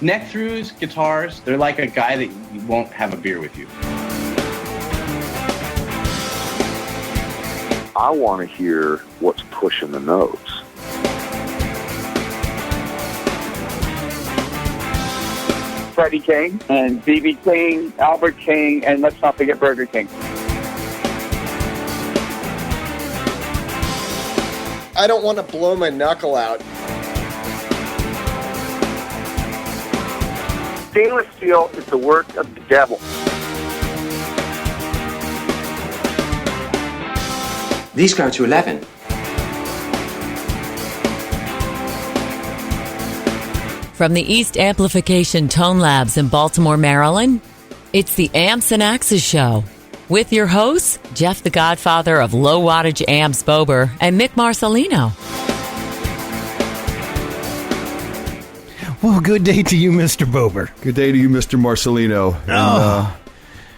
Neck-throughs, guitars, they're like a guy that you won't have a beer with you. I want to hear what's pushing the notes. Freddie King and B.B. King, Albert King, and let's not forget Burger King. I don't want to blow my knuckle out. Stainless steel is the work of the devil. These go to 11. From the East Amplification Tone Labs in Baltimore, Maryland, it's the Amps and Axes Show. With your hosts, Jeff the Godfather of Low Wattage Amps Bober and Mick Marcelino. Well, good day to you, Mr. Bober. Good day to you, Mr. Marcelino. Oh.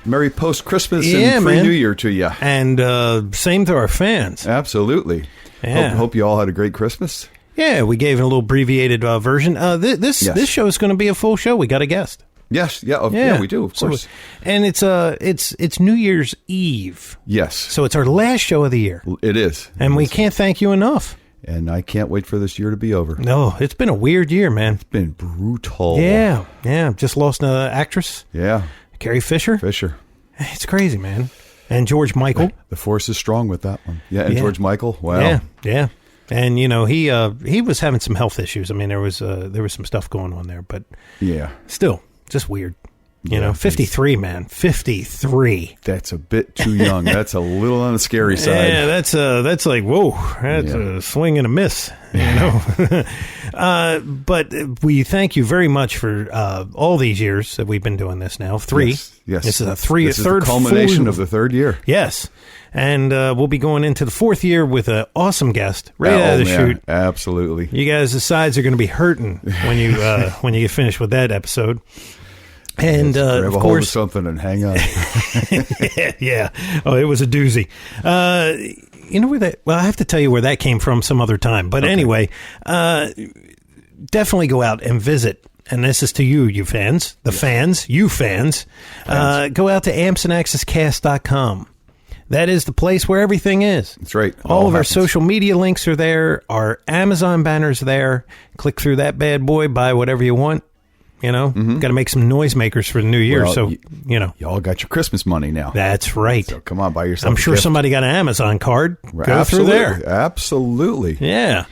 And, Merry post-Christmas and Free New Year to you. And same to our fans. Absolutely. Yeah. Hope you all had a great Christmas. Yeah, we gave it a little abbreviated version. This show is going to be a full show. We got a guest. Yes, yeah, we do, of course. And it's New Year's Eve. Yes. So it's our last show of the year. It is. And we can't thank you enough. And I can't wait for this year to be over. No, it's been a weird year, man. It's been brutal. Yeah. Just lost an actress. Yeah. Carrie Fisher. It's crazy, man. And George Michael. The force is strong with that one. Yeah, and George Michael. Wow. Yeah. And he was having some health issues. I mean, there was some stuff going on there, but still, just weird. You know, 53, man, 53. That's a bit too young. That's a little on the scary side. Yeah, that's like, whoa, that's a swing and a miss. You know, but we thank you very much for all these years that we've been doing this now. 3. Yes. This is a This is the culmination of the third year. Yes. And we'll be going into the 4th year with an awesome guest right out of the chute. Absolutely. You guys, the sides are going to be hurting when you get finished with that episode. And grab of a hold course, of something and hang on. yeah. Oh, it was a doozy. You know where that? Well, I have to tell you where that came from some other time. But anyway, definitely go out and visit. And this is to you fans, you fans. Go out to ampsandaxescast.com. That is the place where everything is. That's right. All of our social media links are there. Our Amazon banner's there. Click through that bad boy, buy whatever you want. You know, got to make some noisemakers for the new year. Well, so, you know. You all got your Christmas money now. That's right. So come on, buy yourself I'm a sure gift. somebody got an Amazon card. Go through there. Absolutely. Yeah.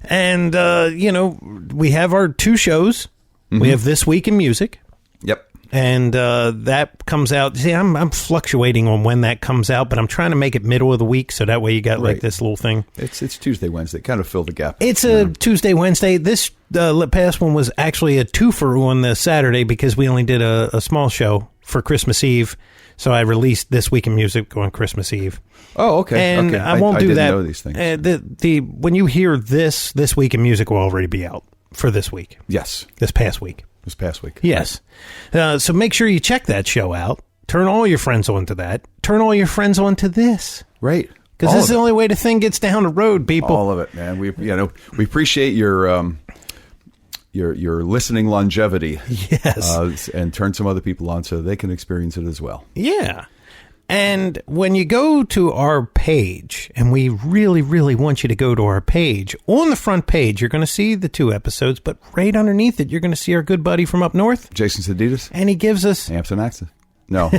And, you know, we have our 2 shows. We have This Week in Music. Yep. And that comes out. See, I'm fluctuating on when that comes out, but I'm trying to make it middle of the week, so that way you got like this little thing. It's Tuesday, Wednesday, kind of fill the gap. It's a Tuesday, Wednesday. This past one was actually a twofer on the Saturday because we only did a small show for Christmas Eve. So I released This Week in Music on Christmas Eve. Oh, okay. And I won't do that. I didn't know these things. When you hear This Week in Music will already be out for this week. Yes. This past week. Yes. So make sure you check that show out. Turn all your friends onto that. Turn all your friends onto this. Right. Because this is the only way the thing gets down the road, people. All of it, man. We appreciate your listening longevity. Yes. And turn some other people on so they can experience it as well. Yeah. And when you go to our page, and we really, really want you to go to our page, on the front page, you're going to see the 2 episodes, but right underneath it, you're going to see our good buddy from up north. Jason Sadidas. And he gives us... Amps and Axes. No.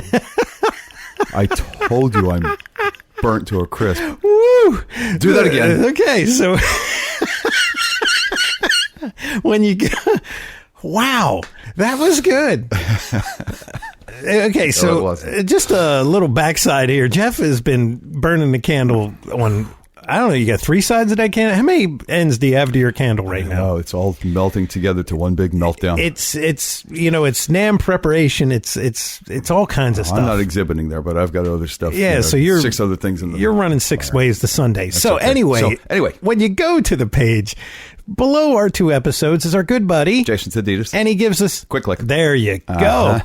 I told you I'm burnt to a crisp. Woo! Do that again. Okay, so... when you go... Wow, that was good. Okay, so just a little backside here. Jeff has been burning the candle on, I don't know, you got 3 sides of that candle? How many ends do you have to your candle right now? Oh, it's all melting together to one big meltdown. It's it's NAMM preparation. It's all kinds of stuff. I'm not exhibiting there, but I've got other stuff. Yeah, so you're 6 other things in the. You're running 6 ways to Sunday. So okay. anyway, anyway, when you go to the page, below our 2 episodes is our good buddy Jason Sadidas, and he gives us quick click. There you go.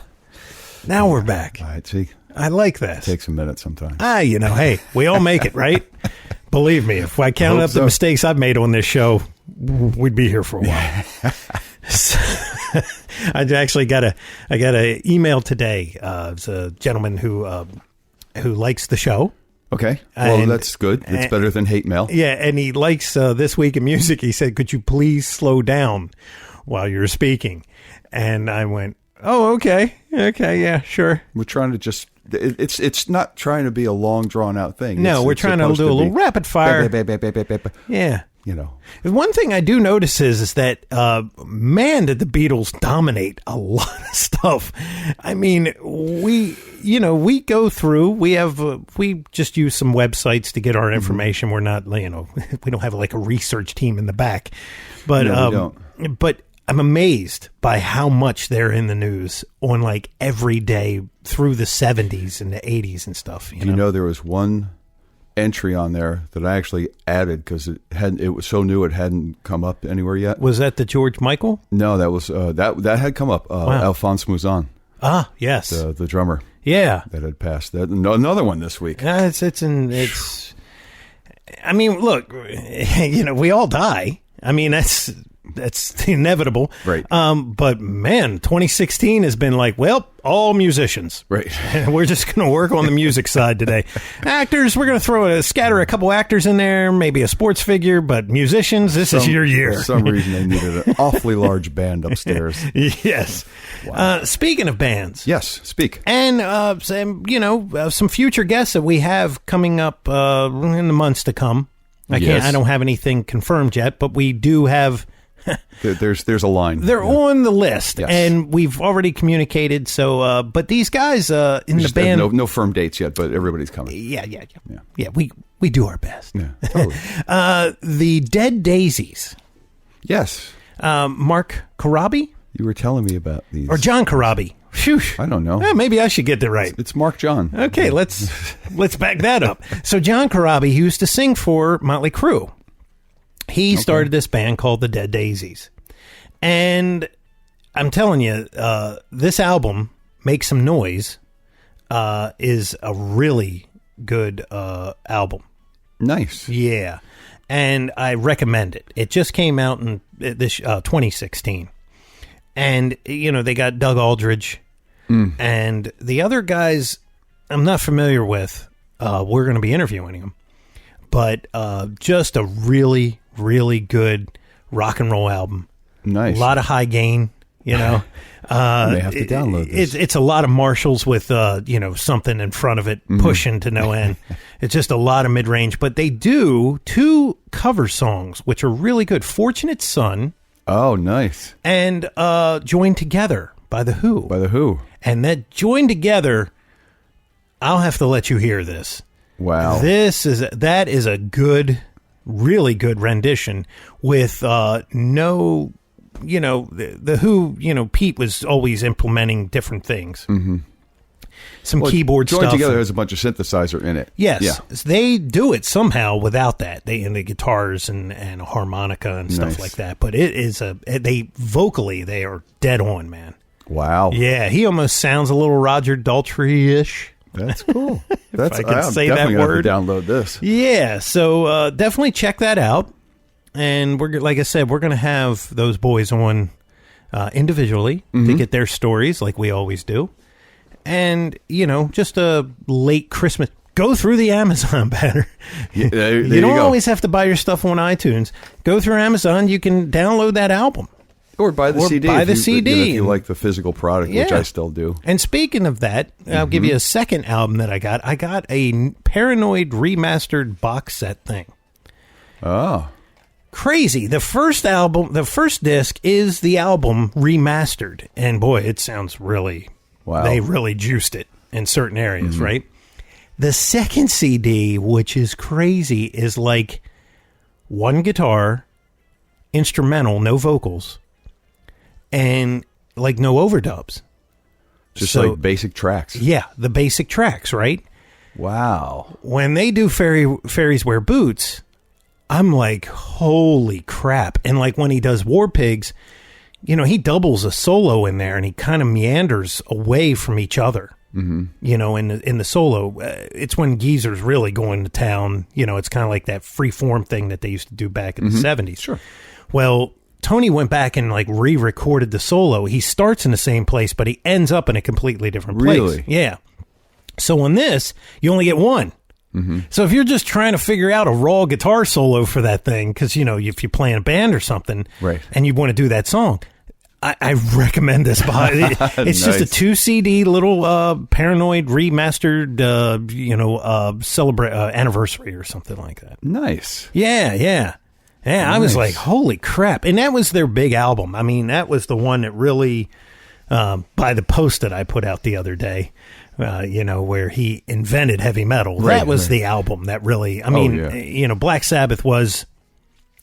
Now we're back. All right, see, I like that. It takes a minute sometimes. Hey, we all make it, right? Believe me, if I counted up the mistakes I've made on this show, we'd be here for a while. I actually got a email today. It's a gentleman who likes the show. Okay. Well, And- that's good. It's better than hate mail. Yeah, and he likes This Week in Music. He said, "Could you please slow down while you're speaking?" And I went, "Oh, okay, yeah, sure." We're trying to just. It's not trying to be a long drawn out thing. No, we're trying to supposed do a little be rapid fire. Yeah. You know. One thing I do notice is that, man, did the Beatles dominate a lot of stuff. I mean, we go through, we just use some websites to get our information. We're not, we don't have like a research team in the back, but, No, we don't. But I'm amazed by how much they're in the news on like every day through the 70s and the 80s and stuff. You know, there was one entry on there that I actually added because it was so new it hadn't come up anywhere yet. Was that the George Michael? No, that was that had come up. Wow. Alphonse Mouzon, Ah, yes. the drummer. Yeah. That had passed. Another one this week. It's. I mean, look, we all die. I mean, that's inevitable. Right. But man, 2016 has been like, well, all musicians. Right. We're just going to work on the music side today. Actors, we're going to scatter a couple actors in there, maybe a sports figure, but musicians, this is your year. For some reason, they needed an awfully large band upstairs. Yes. Wow. Speaking of bands. Yes, speak. And, some future guests that we have coming up in the months to come. I don't have anything confirmed yet, but we do have. There's a line. They're on the list, Yes. and we've already communicated. So, but these guys in the band, no firm dates yet, but everybody's coming. yeah. We do our best. Yeah, totally. The Dead Daisies. Yes, Mark Corabi you were telling me about these. or John Corabi. Phew. I don't know. Yeah, maybe I should get that right. It's Mark John. Okay, let's back that up. So John Corabi, he used to sing for Motley Crue. He started this band called the Dead Daisies. And I'm telling you, this album, Make Some Noise, is a really good album. Nice. Yeah. And I recommend it. It just came out in this 2016. And, they got Doug Aldridge. And the other guys I'm not familiar with. We're going to be interviewing them. But just a really, really good rock and roll album. Nice. A lot of high gain, I may have to download this. It's a lot of Marshalls with, something in front of it pushing to no end. It's just a lot of mid-range. But they do 2 cover songs, which are really good. Fortunate Son. Oh, nice. And Joined Together by The Who. By The Who. And that Joined Together, I'll have to let you hear this. Wow. That is a good, really good rendition with the Who, Pete was always implementing different things. Mm-hmm. Some keyboard Joined stuff. Together has a bunch of synthesizer in it. Yes. Yeah. They do it somehow without that. And the guitars and harmonica and stuff Nice. like that. But it is vocally, they are dead on, man. Wow. Yeah. He almost sounds a little Roger Daltrey-ish. That's cool. I can say that definitely gonna word. have to download this. Yeah, so definitely check that out. And like I said, we're going to have those boys on individually to get their stories like we always do. And, just a late Christmas. Go through the Amazon banner. Yeah, there you you don't go. always have to buy your stuff on iTunes. Go through Amazon. You can download that album. Or buy the CD. Buy if the you, CD. if you like the physical product, which Yeah. I still do. And speaking of that, I'll give you a second album that I got. I got a Paranoid remastered box set thing. Oh. Crazy. The first disc is the album remastered. And boy, it sounds really, Wow. they really juiced it in certain areas, right? The second CD, which is crazy, is like one guitar, instrumental, no vocals, and like no overdubs. Just So- like basic tracks. Yeah, the basic tracks, right? Wow. When they do Fairies Wear Boots, I'm like, holy crap. And like when he does War Pigs, he doubles a solo in there and he kind of meanders away from each other. Mm-hmm. In the solo, it's when Geezer's really going to town. It's kind of like that free form thing that they used to do back in the 70s. Sure. Well, Tony went back and like re-recorded the solo. He starts in the same place, but he ends up in a completely different place. Really? Yeah. So on this, you only get one. Mm-hmm. So if you're just trying to figure out a raw guitar solo for that thing, because, you know, if you're playing a band or something, right, and you want to do that song, I recommend this. It's just a 2 CD little Paranoid remastered, celebrate anniversary or something like that. Nice. Yeah. Nice. I was like, holy crap. And that was their big album. I mean, that was the one that really, by the post that I put out the other day, where he invented heavy metal. Right, that was the album that really, Black Sabbath was,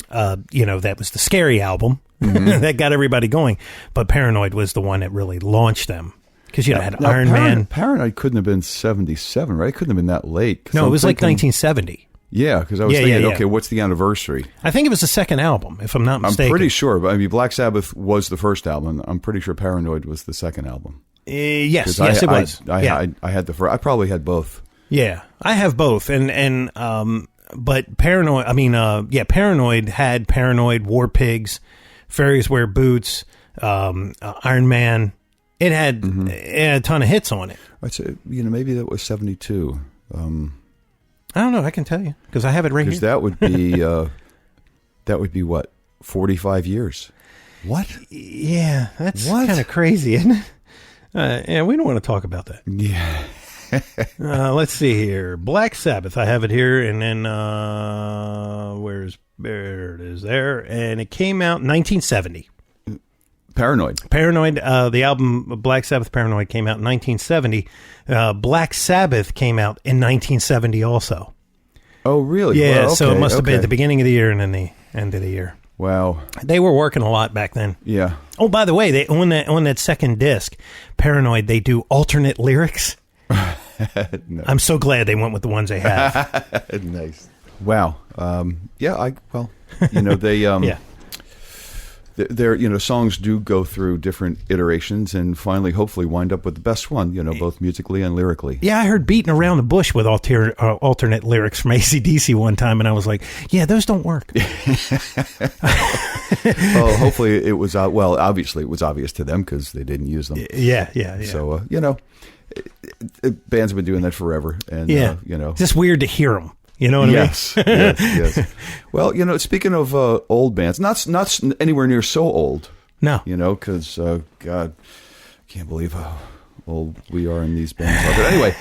that was the scary album. Mm-hmm. That got everybody going. But Paranoid was the one that really launched them. Because, had Iron Man. Paranoid couldn't have been 77, right? It couldn't have been that late. No, it was like 1970. Yeah, because I was thinking, okay, what's the anniversary? I think it was the second album, if I'm not mistaken. I'm pretty sure. But I mean, Black Sabbath was the first album. I'm pretty sure Paranoid was the second album. Yes, it was. I had the first. I probably had both. Yeah, I have both, but Paranoid. Paranoid had Paranoid, War Pigs, Fairies Wear Boots, Iron Man. It had a ton of hits on it. I'd say, maybe that was 72. I don't know. I can tell you because I have it right here. Because that would be what, 45 years. What? Yeah, that's kind of crazy, isn't it? We don't want to talk about that. Yeah. Let's see here. Black Sabbath. I have it here, and then there it is there, and it came out in 1970. Paranoid. The album Black Sabbath Paranoid came out in 1970. Black Sabbath came out in 1970 also. Oh, really? Yeah, well, okay, so it must have been at the beginning of the year and then the end of the year. Wow. They were working a lot back then. Yeah. Oh, by the way, they on that second disc, Paranoid, they do alternate lyrics. No. I'm so glad they went with the ones they have. Nice. Wow. They yeah. Their songs do go through different iterations and finally, hopefully, wind up with the best one, both musically and lyrically. Yeah, I heard Beating Around the Bush with alternate lyrics from AC/DC one time, and I was like, yeah, those don't work. Well, hopefully it was, obviously it was obvious to them because they didn't use them. Yeah. So, bands have been doing that forever. And, it's just weird to hear them. You know what I mean? Yes. Well, speaking of old bands, not anywhere near so old. No. Because, God, can't believe how old we are in these bands. But anyway,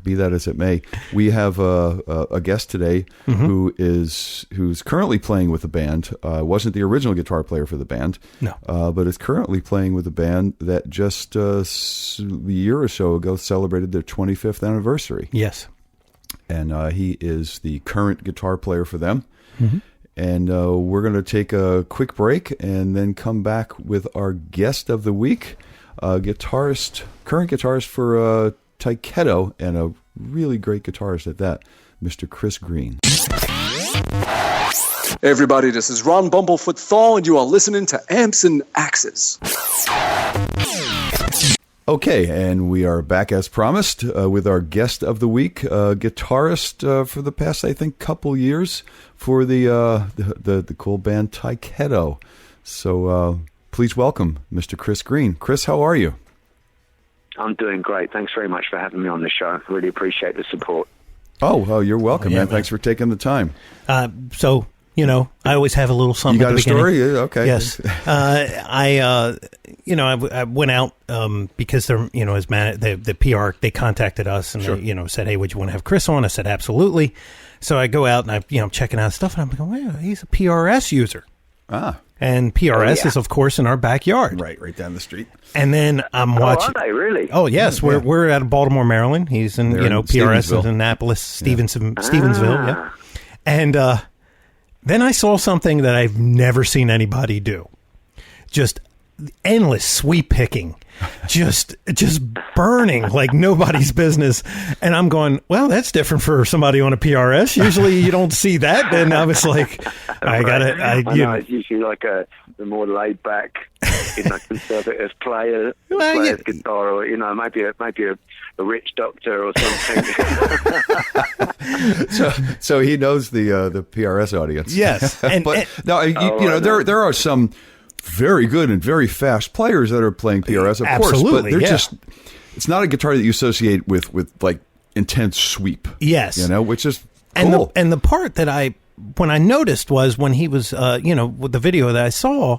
be that as it may, we have a guest today who's currently playing with the band. Wasn't the original guitar player for the band. No. But is currently playing with a band that just a year or so ago celebrated their 25th anniversary. Yes. And he is the current guitar player for them. Mm-hmm. And we're going to take a quick break and then come back with our guest of the week, current guitarist for Tyketto, and a really great guitarist at that, Mr. Chris Green. Hey everybody, this is Ron Bumblefoot Thal, and you are listening to Amps and Axes. Okay, and we are back as promised with our guest of the week, guitarist for the past, I think, couple years for the cool band Tyketto. So please welcome Mr. Chris Green. Chris, how are you? I'm doing great. Thanks very much for having me on the show. Really appreciate the support. Oh, you're welcome, man. Thanks for taking the time. I always have a little something. You got at the a story? beginning. Okay. Yes. I went out because they're, as the PR, they contacted us and they, said, hey, would you want to have Chris on? I said, absolutely. So I go out and I'm checking out stuff and I'm going, well, he's a PRS user. Ah. And PRS is, of course, in our backyard. Right down the street. And then I'm watching. Oh, are they really? Oh, yes. Yeah. We're out of Baltimore, Maryland. He's in, PRS is in Annapolis, Stevensville. Yeah. And then I saw something that I've never seen anybody do. Just endless sweep picking. Just burning like nobody's business. And I'm going, well, that's different for somebody on a PRS. Usually you don't see that. And I was like, I got it. I know it's usually like the more laid back, conservative player's guitar, or maybe a rich doctor or something. so he knows the PRS audience. Yes, there are some very good and very fast players that are playing PRS, of course, but they're just. It's not a guitar that you associate with like intense sweep. Yes, which is cool. And the part that when I noticed was when he was, with the video that I saw,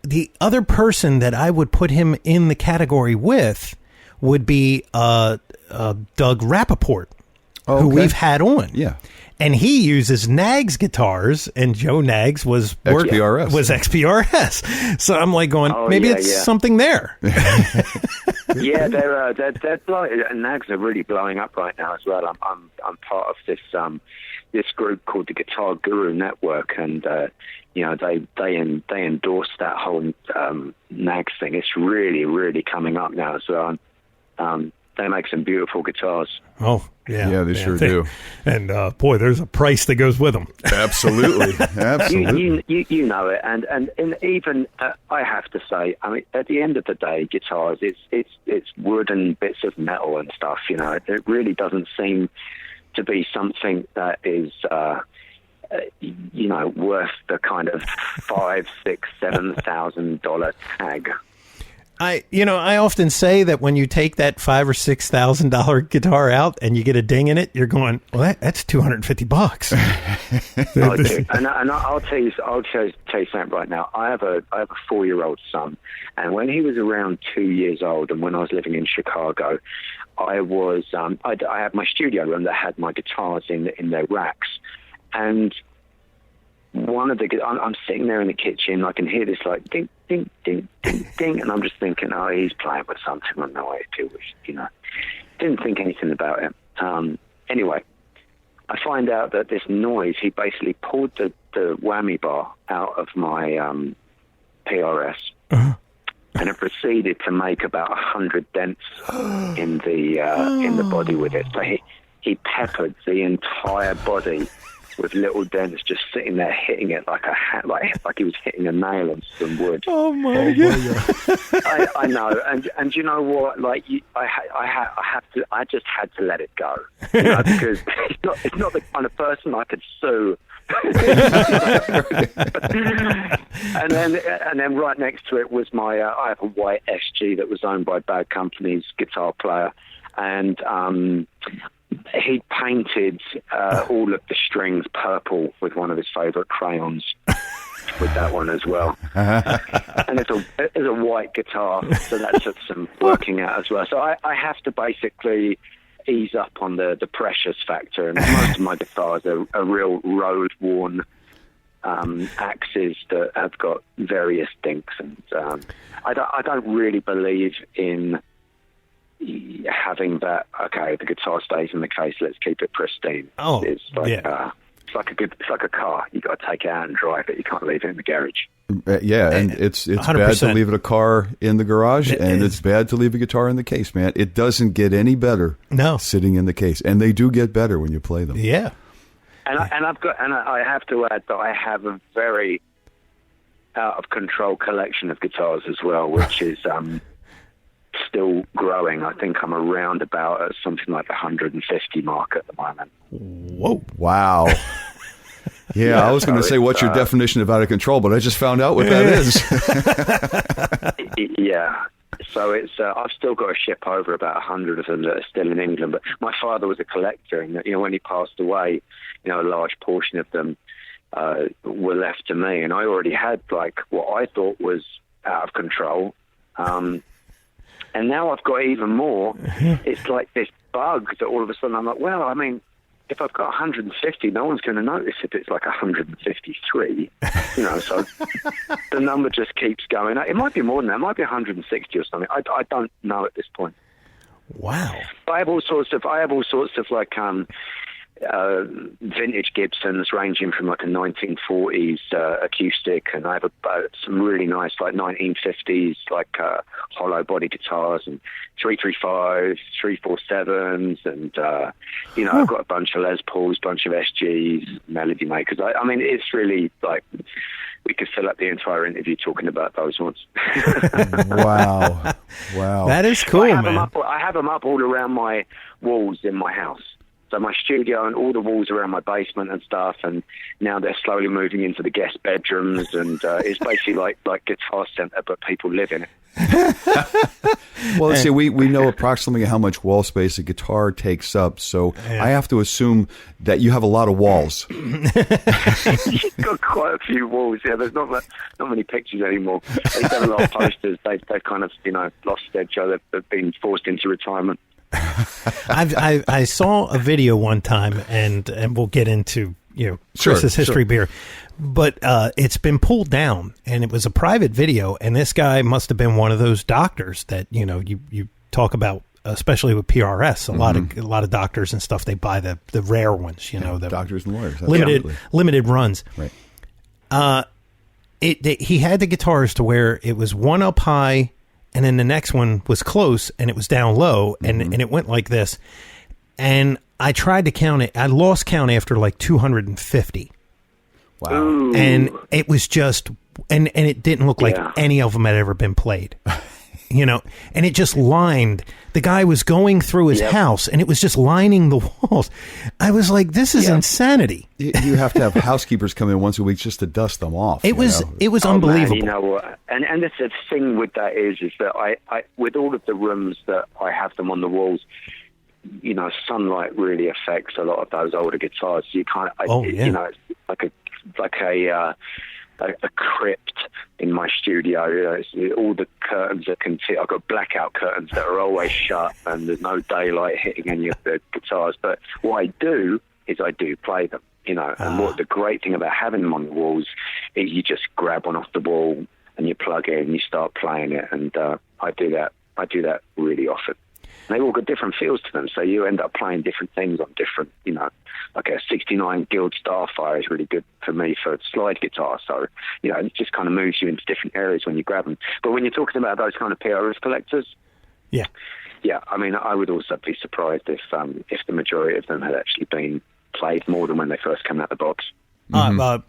the other person that I would put him in the category with would be Doug Rappaport, who we've had on. Yeah. And he uses Nags guitars, and Joe Nags was XPRS. So I'm like going, maybe it's something there. Yeah, they're blowing, and Nags are really blowing up right now as well. I'm part of this group called the Guitar Guru Network, and they endorse that whole Nags thing. It's really, really coming up now. So they make some beautiful guitars. Oh, yeah. Yeah, they sure do. And, boy, there's a price that goes with them. Absolutely. Absolutely. You know it. And even, I have to say, I mean, at the end of the day, guitars, it's wood and bits of metal and stuff, It really doesn't seem to be something that is, worth the kind of $5,000, $6,000, $7,000 tag. I often say that when you take that $5,000 or $6,000 guitar out and you get a ding in it, you're going, well, that's $250. And I'll tell you something right now. I have a 4-year-old son, and when he was around 2 years old, and when I was living in Chicago, I had my studio room that had my guitars in their racks, and I'm sitting there in the kitchen. I can hear this like ding, ding, ding, ding, ding, and I'm just thinking, oh, he's playing with something. I know it too. Didn't think anything about it. Anyway, I find out that this noise. He basically pulled the whammy bar out of my PRS, and it proceeded to make about 100 dents in the body with it. So he peppered the entire body with little dents, just sitting there hitting it like he was hitting a nail on some wood. Oh my God! I know, and you know what? Like I just had to let it go, because it's not the kind of person I could sue. and then right next to it was my I have a white SG that was owned by Bad Company's guitar player, and he painted all of the strings purple with one of his favorite crayons with that one as well. And it's a white guitar, so that took some working out as well. So I have to basically ease up on the precious factor, and most of my guitars are real road-worn axes that have got various dinks, and I don't really believe in having that. Okay, the guitar stays in the case. Let's keep it pristine. Oh, it's like it's like a car. You got to take it out and drive it. You can't leave it in the garage. Yeah, and it's 100%. Bad to leave a car in the garage, and it's bad to leave a guitar in the case, man. It doesn't get any better. Sitting in the case, and they do get better when you play them. Yeah, and I have to add that I have a very out of control collection of guitars as well, which is still growing. I think I'm around about at something like the 150 mark at the moment. Whoa! Wow. Yeah, I was going to say, what's your definition of out of control, but I just found out what that is. Yeah. So I've still got to ship over about 100 of them that are still in England. But my father was a collector, and when he passed away, a large portion of them were left to me, and I already had like what I thought was out of control. And now I've got even more. It's like this bug that all of a sudden I'm like, well, I mean, if I've got 150, no one's going to notice if it's like 153, so the number just keeps going. It might be more than that. It might be 160 or something. I don't know at this point. Wow. But I have all sorts of like, vintage Gibsons ranging from like a 1940s acoustic, and I have some really nice like 1950s like hollow body guitars and 335s, 347s, and I've got a bunch of Les Pauls, bunch of SGs, Melody Makers. I mean, it's really like we could fill up the entire interview talking about those ones. Wow. That is cool, man. I have them up all around my walls in my house. So my studio and all the walls around my basement and stuff, and now they're slowly moving into the guest bedrooms, and it's basically like Guitar Center, but people live in it. Well, let's see, we know approximately how much wall space a guitar takes up, so I have to assume that you have a lot of walls. You've got quite a few walls. Yeah, there's not many pictures anymore. They have a lot of posters. They've kind of lost their job. They've been forced into retirement. I saw a video one time, and we'll get into Chris's history beer, but it's been pulled down, and it was a private video, and this guy must have been one of those doctors that you talk about, especially with PRS. A lot of doctors and stuff, they buy the rare ones, the doctors and lawyers, limited runs. Right. He had the guitars to where it was one up high, and then the next one was close, and it was down low, and it went like this. And I tried to count it. I lost count after like 250. Wow. Ooh. And it was just, and it didn't look like any of them had ever been played. And it just lined. The guy was going through his house, and it was just lining the walls. I was like, this is insanity. You have to have housekeepers come in once a week just to dust them off. It was unbelievable. Man, you know what? And the thing with that is that I with all of the rooms that I have them on the walls, sunlight really affects a lot of those older guitars. So you kind of, it's like a crypt in my studio. All the curtains are I've got blackout curtains that are always shut, and there's no daylight hitting any of the guitars. But what I do is I do play them, And what the great thing about having them on the walls is you just grab one off the wall and you plug it and you start playing it. And I do that really often. They all got different feels to them, so you end up playing different things on different, like a 69 Guild Starfire is really good for me for slide guitar. So, it just kind of moves you into different areas when you grab them. But when you're talking about those kind of PRS collectors, yeah, I mean, I would also be surprised if the majority of them had actually been played more than when they first came out the box.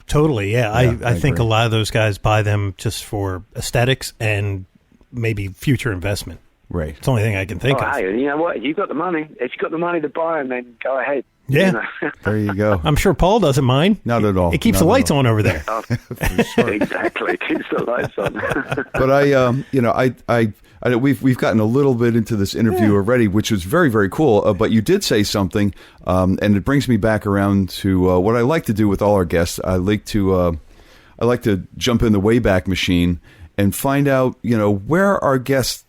Totally, yeah. I think a lot of those guys buy them just for aesthetics and maybe future investment. Right. It's the only thing I can think of. Hey, you know what? You've got the money. If you've got the money to buy them, then go ahead. Yeah. There you go. I'm sure Paul doesn't mind. Not at all. It keeps the lights on over there. Sure. Exactly. It keeps the lights on. But we've gotten a little bit into this interview already, which was very, very cool. But you did say something, and it brings me back around to what I like to do with all our guests. I like to jump in the Wayback Machine and find out, where our guests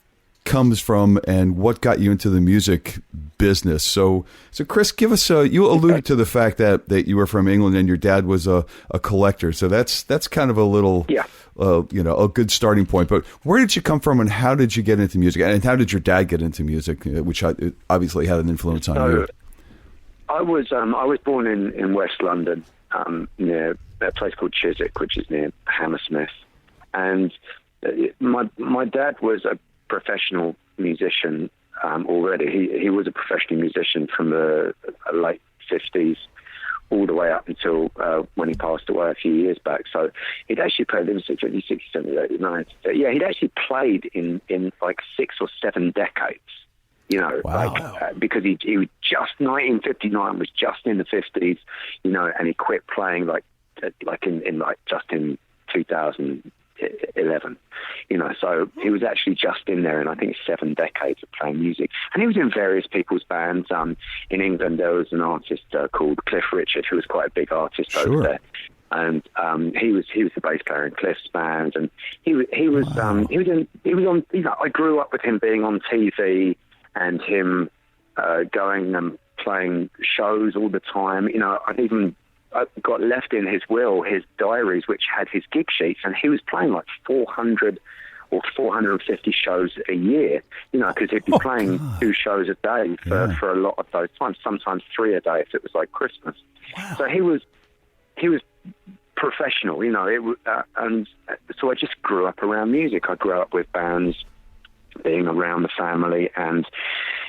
comes from and what got you into the music business. So Chris, give us you alluded to the fact that you were from England and your dad was a collector. So that's kind of a little, a good starting point. But where did you come from and how did you get into music? And how did your dad get into music, which obviously had an influence on you? I was born in West London, near a place called Chiswick, which is near Hammersmith. And my dad was a professional musician already. He was a professional musician from the late 50s all the way up until when he passed away a few years back. So he'd actually played in 50, 60, 70, 80, 90. Yeah, he'd actually played in like 6 or 7 decades. Because he just 1959 was just in the 50s, and he quit playing just in 2011, so he was actually just in there, and I think 7 decades of playing music. And he was in various people's bands. In England, there was an artist called Cliff Richard, who was quite a big artist over there. And he was the bass player in Cliff's band, and he was on. I grew up with him being on TV and him going and playing shows all the time. I got left in his will his diaries, which had his gig sheets, and he was playing like 400 or 450 shows a year, because he'd be playing 2 shows a day for a lot of those times, sometimes 3 a day if it was like Christmas. Wow. So he was professional, and so I just grew up around music. I grew up with bands, being around the family, and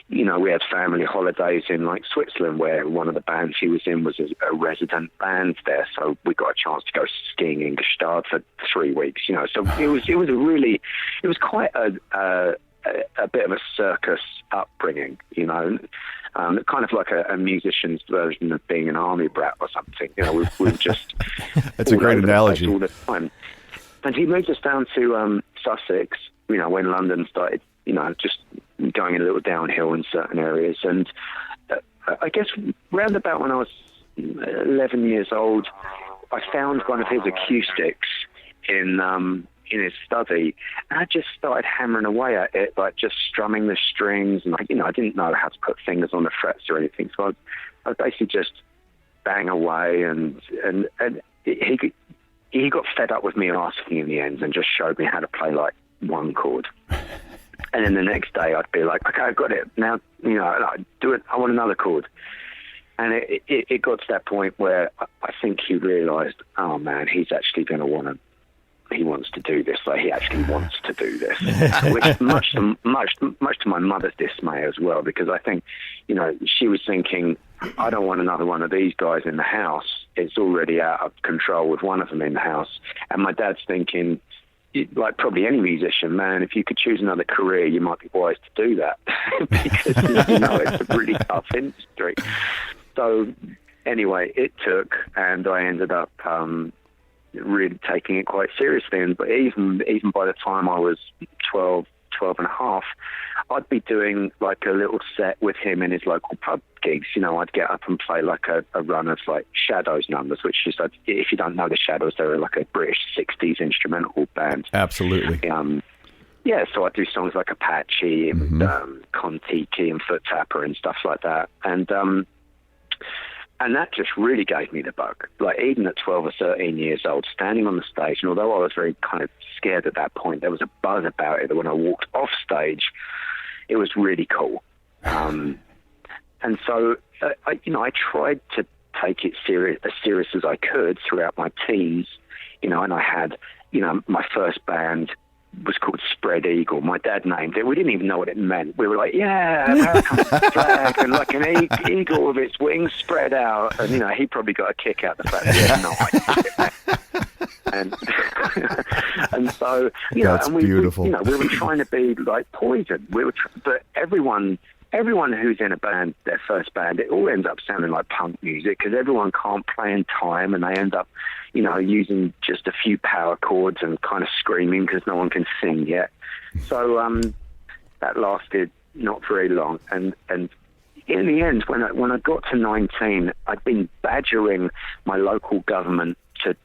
we had family holidays in like Switzerland, where one of the bands he was in was a resident band there, so we got a chance to go skiing in Gstaad for 3 weeks. So it was quite a bit of a circus upbringing, kind of like a musician's version of being an army brat or something. We've just that's a great analogy all the time. And he moved us down to Sussex, when London started, just going a little downhill in certain areas. And I guess round about when I was 11 years old, I found one of his acoustics in his study, and I just started hammering away at it, like just strumming the strings. And I didn't know how to put fingers on the frets or anything, so I basically just bang away. And he got fed up with me asking in the end, and just showed me how to play like one chord. And then the next day I'd be like, okay, I've got it now. Do it. I want another chord. And it got to that point where I think he realised, oh man, he's actually going to he wants to do this. Like, he actually wants to do this, which much to my mother's dismay as well, because I think, she was thinking, I don't want another one of these guys in the house. It's already out of control with one of them in the house. And my dad's thinking, like probably any musician, man, if you could choose another career, you might be wise to do that because it's a really tough industry. So anyway, it took, and I ended up really taking it quite seriously. But even by the time I was 12 and a half, I'd be doing like a little set with him in his local pub gigs. I'd get up and play like a run of like Shadows numbers, which is, if you don't know the Shadows, they're like a British 60s instrumental band. Absolutely. So I'd do songs like Apache and Kon-Tiki and Foot Tapper and stuff like that. And that just really gave me the bug. Like, even at 12 or 13 years old, standing on the stage, and although I was very kind of scared at that point, there was a buzz about it that when I walked off stage, it was really cool. And so, I tried to take it as serious as I could throughout my teens, and I had, my first band was called Spread Eagle. My dad named it. We didn't even know what it meant. We were like, yeah, American flag, and like an eagle with its wings spread out. And, he probably got a kick out the fact that he had no idea. And so, that's and we, beautiful. we were trying to be like Poison. But everyone who's in a band, their first band, it all ends up sounding like punk music because everyone can't play in time, and they end up, using just a few power chords and kind of screaming because no one can sing yet. So that lasted not very long, and in the end, when I got to 19, I'd been badgering my local government to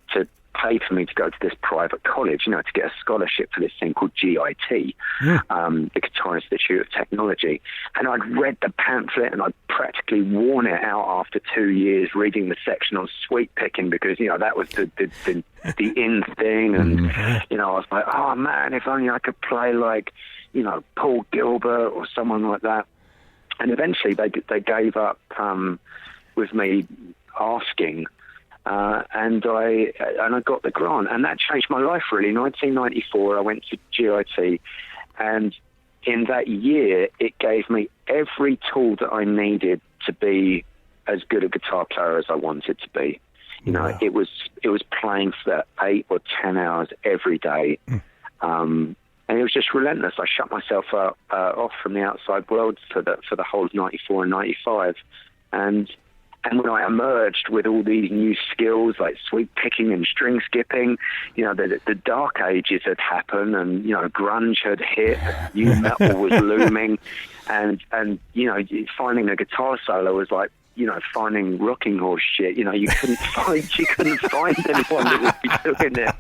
pay for me to go to this private college, to get a scholarship for this thing called GIT, the Guitar Institute of Technology. And I'd read the pamphlet, and I'd practically worn it out after 2 years reading the section on sweep picking because, that was the in thing. And, I was like, oh man, if only I could play like, Paul Gilbert or someone like that. And eventually they gave up with me asking. And I got the grant, and that changed my life really. In 1994, I went to GIT, and in that year, it gave me every tool that I needed to be as good a guitar player as I wanted to be. Wow. It was playing for 8 or 10 hours every day, and it was just relentless. I shut myself off from the outside world for the whole of 94 and 95, and when I emerged with all these new skills like sweep picking and string skipping, the dark ages had happened, and grunge had hit, new metal was looming, and finding a guitar solo was like finding rocking horse shit. You couldn't find anyone that would be doing it.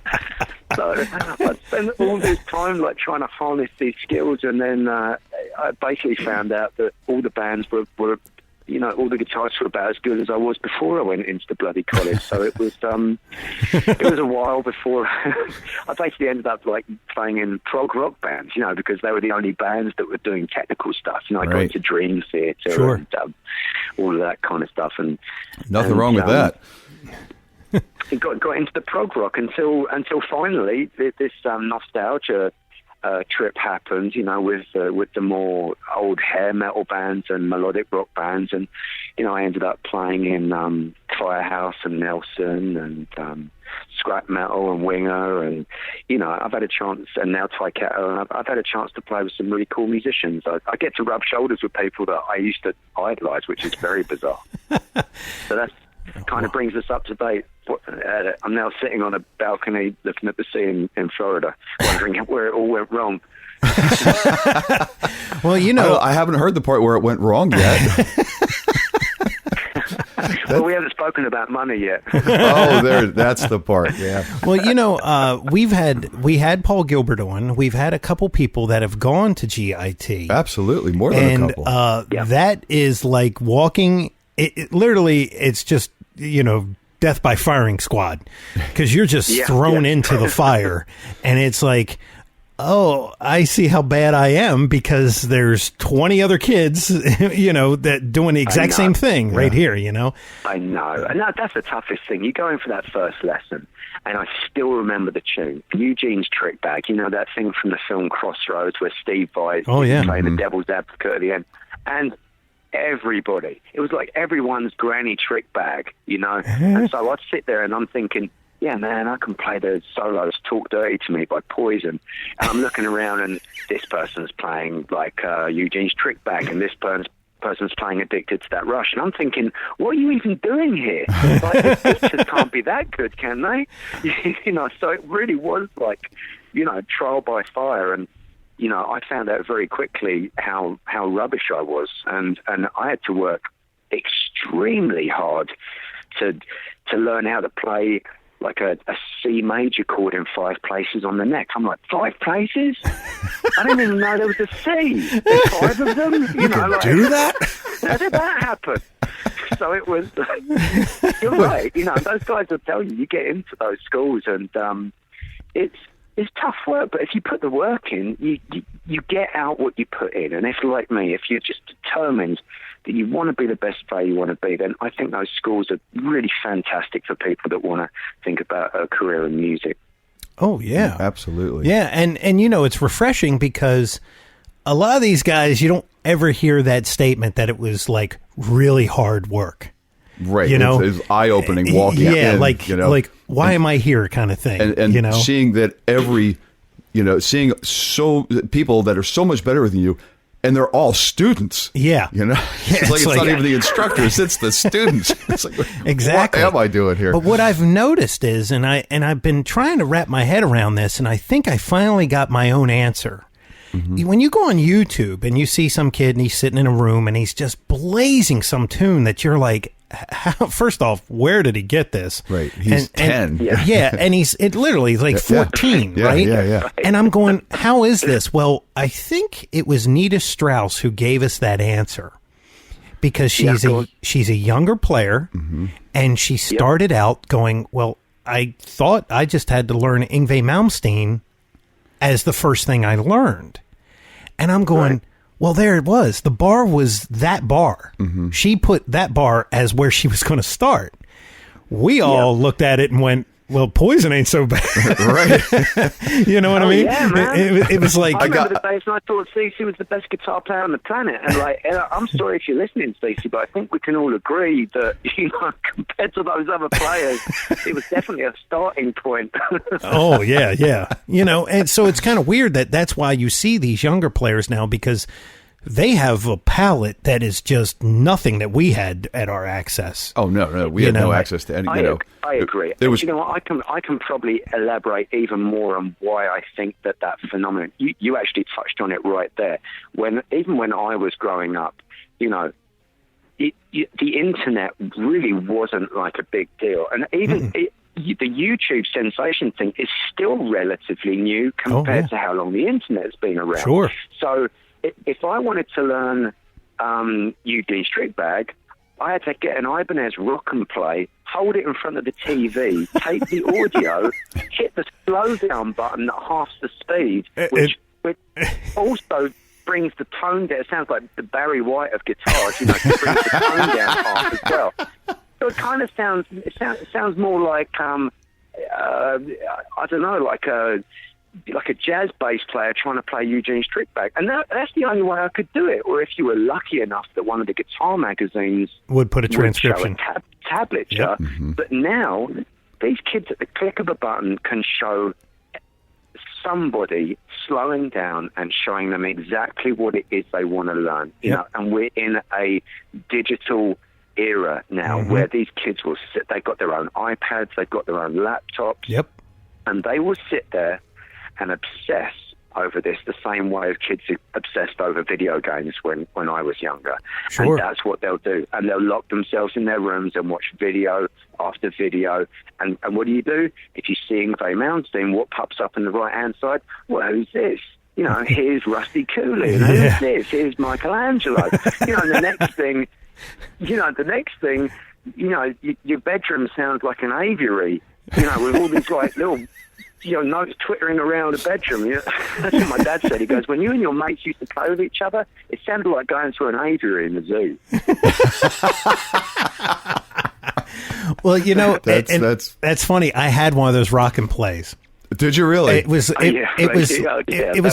So I spent all this time like trying to harness these skills, and then I basically found out that all the bands were all the guitarists were about as good as I was before I went into the bloody college. So it was it was a while before I basically ended up like playing in prog rock bands, because they were the only bands that were doing technical stuff. I got into Dream Theater and all of that kind of stuff. And nothing wrong with that. Got into the prog rock until finally this nostalgia trip happened, with the more old hair metal bands and melodic rock bands, and I ended up playing in Firehouse and Nelson and scrap metal and Winger, and I've had a chance, and now Tyketto, and I've had a chance to play with some really cool musicians. I get to rub shoulders with people that I used to idolize, which is very bizarre. So that's kind of brings us up to date. I'm now sitting on a balcony looking at the sea in Florida, wondering where it all went wrong. Well, I haven't heard the part where it went wrong yet. Well, we haven't spoken about money yet. That's the part. Yeah. Well, we had Paul Gilbert on. We've had a couple people that have gone to GIT. Absolutely, more than a couple. That is like walking. It literally, it's just death by firing squad, because you're just thrown into the fire, and it's like, oh, I see how bad I am, because there's 20 other kids, that doing the exact same thing right here, I know. And that's the toughest thing. You go in for that first lesson, and I still remember the tune, Eugene's Trick Bag, that thing from the film Crossroads where Steve Vai playing the devil's advocate at the end. And everybody, it was like everyone's granny trick bag, and so I'd sit there and I'm thinking, yeah, man, I can play the solos Talk Dirty to Me by Poison, and I'm looking around and this person's playing like Eugene's Trick Bag, and this person's playing Addicted to That Rush, and I'm thinking, what are you even doing here? Like, this just can't be that good, can they? So it really was like, trial by fire, and I found out very quickly how rubbish I was, and I had to work extremely hard to learn how to play like a C major chord in 5 places on the neck. I'm like, 5 places? I didn't even know there was a C. There's 5 of them. Do that? How did that happen? So it was. You're right. Those guys will tell you get into those schools, and it's tough work, but if you put the work in, you get out what you put in. And if, like me, if you're just determined that you want to be the best player you want to be, then I think those schools are really fantastic for people that want to think about a career in music. Oh, yeah. Absolutely. Yeah, and it's refreshing, because a lot of these guys, you don't ever hear that statement that it was, like, really hard work. Right. It's eye-opening walking in. Like, why am I here kind of thing. And seeing that seeing people that are so much better than you, and they're all students. Yeah. It's not even the instructors, it's the students. It's like, exactly. What am I doing here? But what I've noticed is, and I've been trying to wrap my head around this, and I think I finally got my own answer. Mm-hmm. When you go on YouTube and you see some kid and he's sitting in a room and he's just blazing some tune that you're like, first off, where did he get this? Right. He's 10. And he's literally like 14, right? Yeah. And I'm going, how is this? Well, I think it was Nita Strauss who gave us that answer, because she's a younger player, and she started out going, well, I thought I just had to learn Yngwie Malmsteen as the first thing I learned. And I'm going, well, there it was. The bar was that bar. Mm-hmm. She put that bar as where she was going to start. We all looked at it and went, well, Poison ain't so bad. Right. You know what I mean? Yeah, man. It was like... I remember the days when I thought Stacey was the best guitar player on the planet. And I'm sorry if you're listening, Stacey, but I think we can all agree that, compared to those other players, it was definitely a starting point. Oh, yeah. And so it's kind of weird that's why you see these younger players now, because they have a palette that is just nothing that we had at our access. Oh, no. We had no access to any, I agree. I can probably elaborate even more on why I think that phenomenon. You actually touched on it right there. Even when I was growing up, the internet really wasn't like a big deal, and even the YouTube sensation thing is still relatively new compared to how long the internet's been around. Sure. So if I wanted to learn Eugene Strickbag, I had to get an Ibanez Rock and Play, hold it in front of the TV, take the audio, hit the slow down button at half the speed, which also brings the tone down. It sounds like the Barry White of guitars, it brings the tone down half as well. So it kind of sounds more like I don't know, like a jazz bass player trying to play Eugene Strickbag. And that's the only way I could do it. Or if you were lucky enough that one of the guitar magazines would put a transcription. Would show a tablature. Mm-hmm. But now, these kids at the click of a button can show somebody slowing down and showing them exactly what it is they want to learn. You know, and we're in a digital era now where these kids will sit, they've got their own iPads, they've got their own laptops, and they will sit there and obsess over this the same way as kids obsessed over video games when I was younger. Sure. And that's what they'll do. And they'll lock themselves in their rooms and watch video after video. And what do? If you see Yngwie Malmsteen, what pops up on the right-hand side? Well, who's this? Here's Rusty Cooley. Who's this? Here's Michelangelo. And the next thing, your bedroom sounds like an aviary, with all these like little notes twittering around a bedroom. That's what my dad said. He goes, when you and your mates used to play with each other, it sounded like going to an aviary in the zoo. Well, that's funny. I had one of those rock and plays. Did you really? It was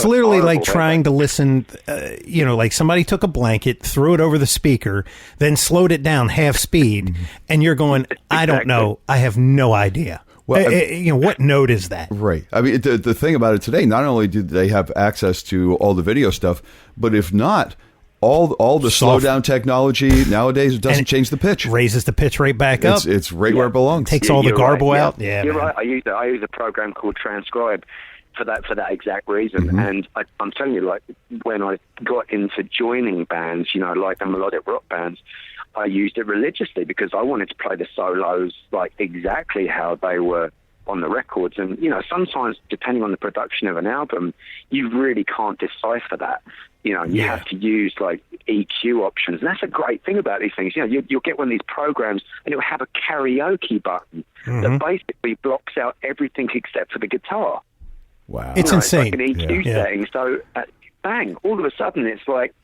literally like trying to listen. Like somebody took a blanket, threw it over the speaker, then slowed it down half speed, and you're going, I don't know, I have no idea. Well, what note is that? Right. I mean, the thing about it today, not only do they have access to all the video stuff, but if not, all the slow down technology nowadays doesn't change the pitch. Raises the pitch rate back up. It's right where it belongs. Takes all the garble out. Yeah, you're right. I use a program called Transcribe for that exact reason. And I'm telling you, like when I got into joining bands, like the melodic rock bands, I used it religiously because I wanted to play the solos like exactly how they were on the records. And, sometimes depending on the production of an album, you really can't decipher that. You have to use like EQ options. And that's a great thing about these things. You'll get one of these programs and it'll have a karaoke button that basically blocks out everything except for the guitar. Wow. It's insane. It's like an EQ setting. So bang, all of a sudden it's like,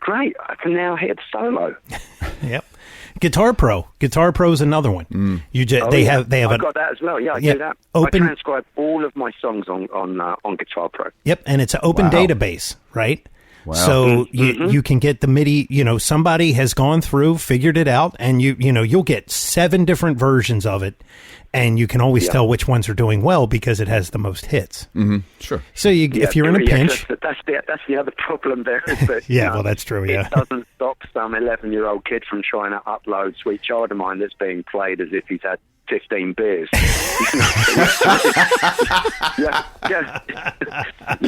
great, I can now hear the solo. Yep. Guitar Pro is another one. They have. I've got that as well. Yeah, I do that. I transcribe all of my songs on Guitar Pro. Yep, and it's an open database, right? Wow. So you can get the MIDI. Somebody has gone through, figured it out, and you'll get 7 different versions of it, and you can always tell which ones are doing well because it has the most hits. Sure. So if you're in a pinch, that's the other problem there. Is that, well, that's true. Yeah, it doesn't stop some 11-year-old kid from trying to upload "Sweet Child of Mine" that's being played as if he's had 15 beers. You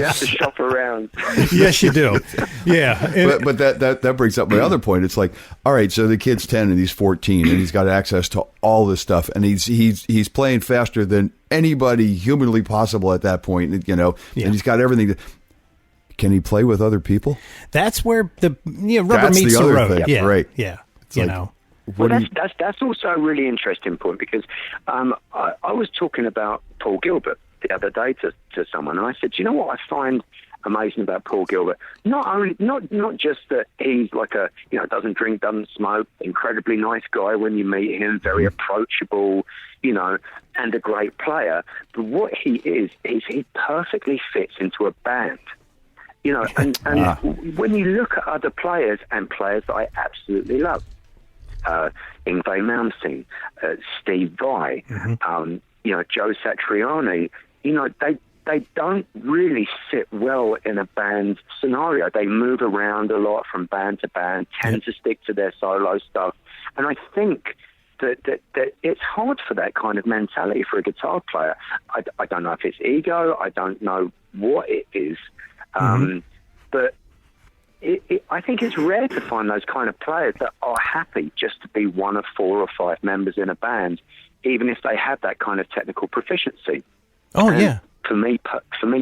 have to shop around. Yes, you do. Yeah. But that brings up my other point. It's like, all right, so the kid's 10 and he's 14 and he's got access to all this stuff and he's playing faster than anybody humanly possible at that point, and he's got everything. Can he play with other people? That's where the rubber meets the road. Thing. Yeah. Right. Yeah. Well, that's also a really interesting point because I was talking about Paul Gilbert the other day to someone, and I said, you know what I find amazing about Paul Gilbert? Not just that he's like doesn't drink, doesn't smoke, incredibly nice guy when you meet him, very approachable, and a great player. But what he is he perfectly fits into a band. And when you look at other players and players that I absolutely love, Yngwie Malmsteen, Steve Vai, Joe Satriani, they don't really sit well in a band scenario. They move around a lot from band to band, tend to stick to their solo stuff. And I think that it's hard for that kind of mentality for a guitar player. I don't know if it's ego. I don't know what it is. But I think it's rare to find those kind of players that are happy just to be one of 4 or 5 members in a band, even if they have that kind of technical proficiency. For me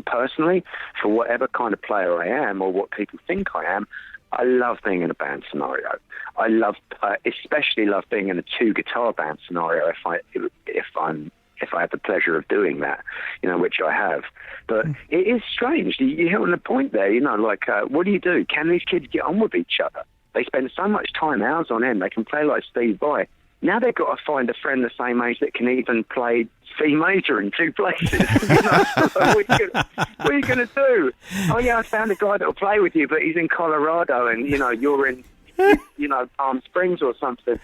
personally, for whatever kind of player I am or what people think I am, I love being in a band scenario. I especially love being in a 2-guitar band scenario if I have the pleasure of doing that, which I have. But it is strange. You hit on the point there, what do you do? Can these kids get on with each other? They spend so much time, hours on end. They can play like Steve Vai. Now they've got to find a friend the same age that can even play C major in 2 places. What are you going to do? Oh, yeah, I found a guy that will play with you, but he's in Colorado and, you're in, Palm Springs or something.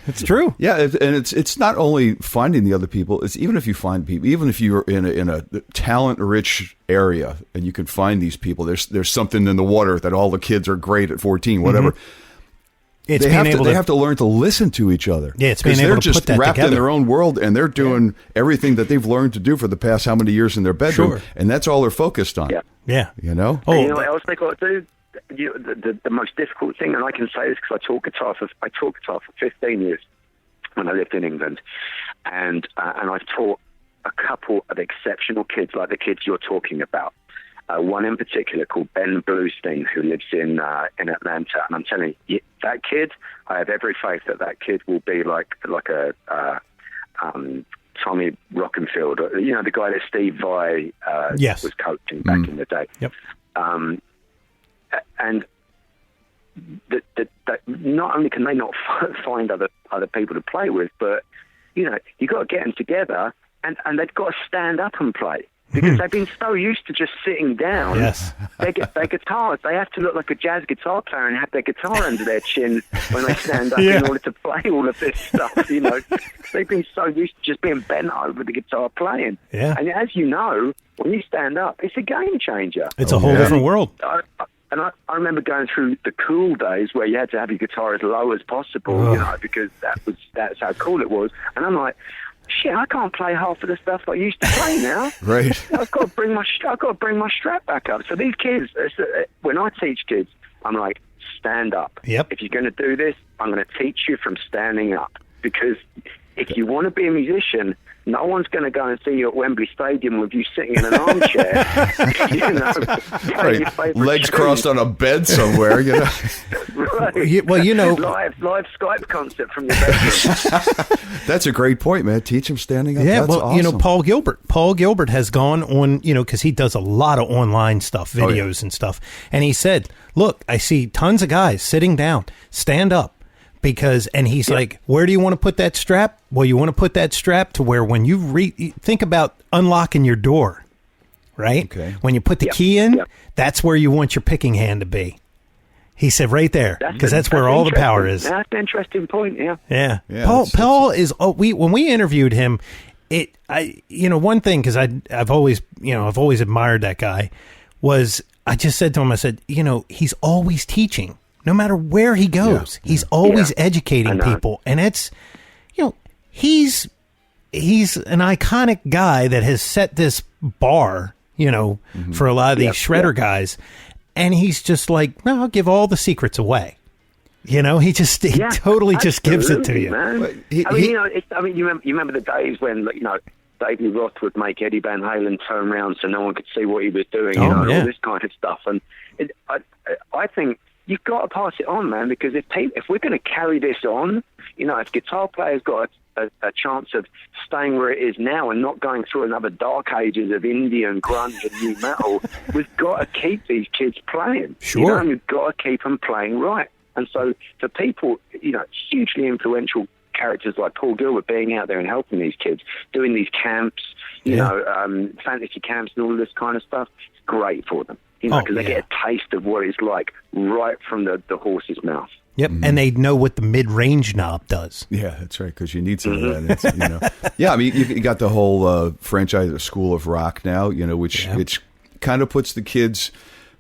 It's true. Yeah, and it's not only finding the other people. It's even if you find people, even if you're in a talent-rich area and you can find these people, there's something in the water that all the kids are great at 14, whatever. It's they have to learn to listen to each other. Yeah, it's being able to put that together. They're just wrapped in their own world, and they're doing everything that they've learned to do for the past how many years in their bedroom, and that's all they're focused on. Yeah. And you know what else they got to do? The most difficult thing, and I can say this because I taught guitar for 15 years when I lived in England, and I've taught a couple of exceptional kids like the kids you're talking about. One in particular called Ben Bluestein, who lives in Atlanta, and I'm telling you, that kid, I have every faith that kid will be like a Tommy Rockenfield, the guy that Steve Vai was coaching back in the day. Yep. And that not only can they not find other people to play with, but you've got to get them together, and they've got to stand up and play. Because they've been so used to just sitting down. Yes. Their guitars, they have to look like a jazz guitar player and have their guitar under their chin when they stand up in order to play all of this stuff, They've been so used to just being bent over the guitar playing. Yeah. And as you know, when you stand up, it's a game changer. It's a whole different world. I remember going through the cool days where you had to have your guitar as low as possible, because that's how cool it was. And I'm like, shit, I can't play half of the stuff I used to play now. Right. I've got to bring my strap back up. So these kids, when I teach kids, I'm like, stand up. Yep. If you're going to do this, I'm going to teach you from standing up. Because if you want to be a musician, no one's going to go and see you at Wembley Stadium with you sitting in an armchair. Right. Legs crossed on a bed somewhere, Right. Live Skype concert from your bedroom. That's a great point, man. Teach them standing up. Yeah, That's awesome. Paul Gilbert has gone on, because he does a lot of online stuff, videos and stuff. And he said, look, I see tons of guys sitting down, stand up. And he's like, where do you want to put that strap? Well, you want to put that strap to where when you think about unlocking your door, right? Okay. When you put the key in, that's where you want your picking hand to be. He said right there, because that's where all the power is. That's an interesting point, Yeah. Paul is, when we interviewed him, one thing, because I've always admired that guy, was I just said to him, I said, he's always teaching. No matter where he goes, he's always educating people. And it's, he's an iconic guy that has set this bar, for a lot of these shredder guys. And he's just like, no, I'll give all the secrets away. He totally just gives it to you. Man. You remember the days when, David Roth would make Eddie Van Halen turn around so no one could see what he was doing, all this kind of stuff. And I think you've got to pass it on, man, because if we're going to carry this on, if guitar players got a chance of staying where it is now and not going through another dark ages of indie and grunge and new metal, we've got to keep these kids playing. Sure. We've got to keep them playing right. And so for people, hugely influential characters like Paul Gilbert being out there and helping these kids, doing these camps, fantasy camps and all of this kind of stuff, it's great for them. Because they get a taste of what it's like right from the horse's mouth. Yep, and they know what the mid-range knob does. Yeah, that's right, because you need some of that. Yeah, I mean, you got the whole franchise School of Rock now, which kind of puts the kids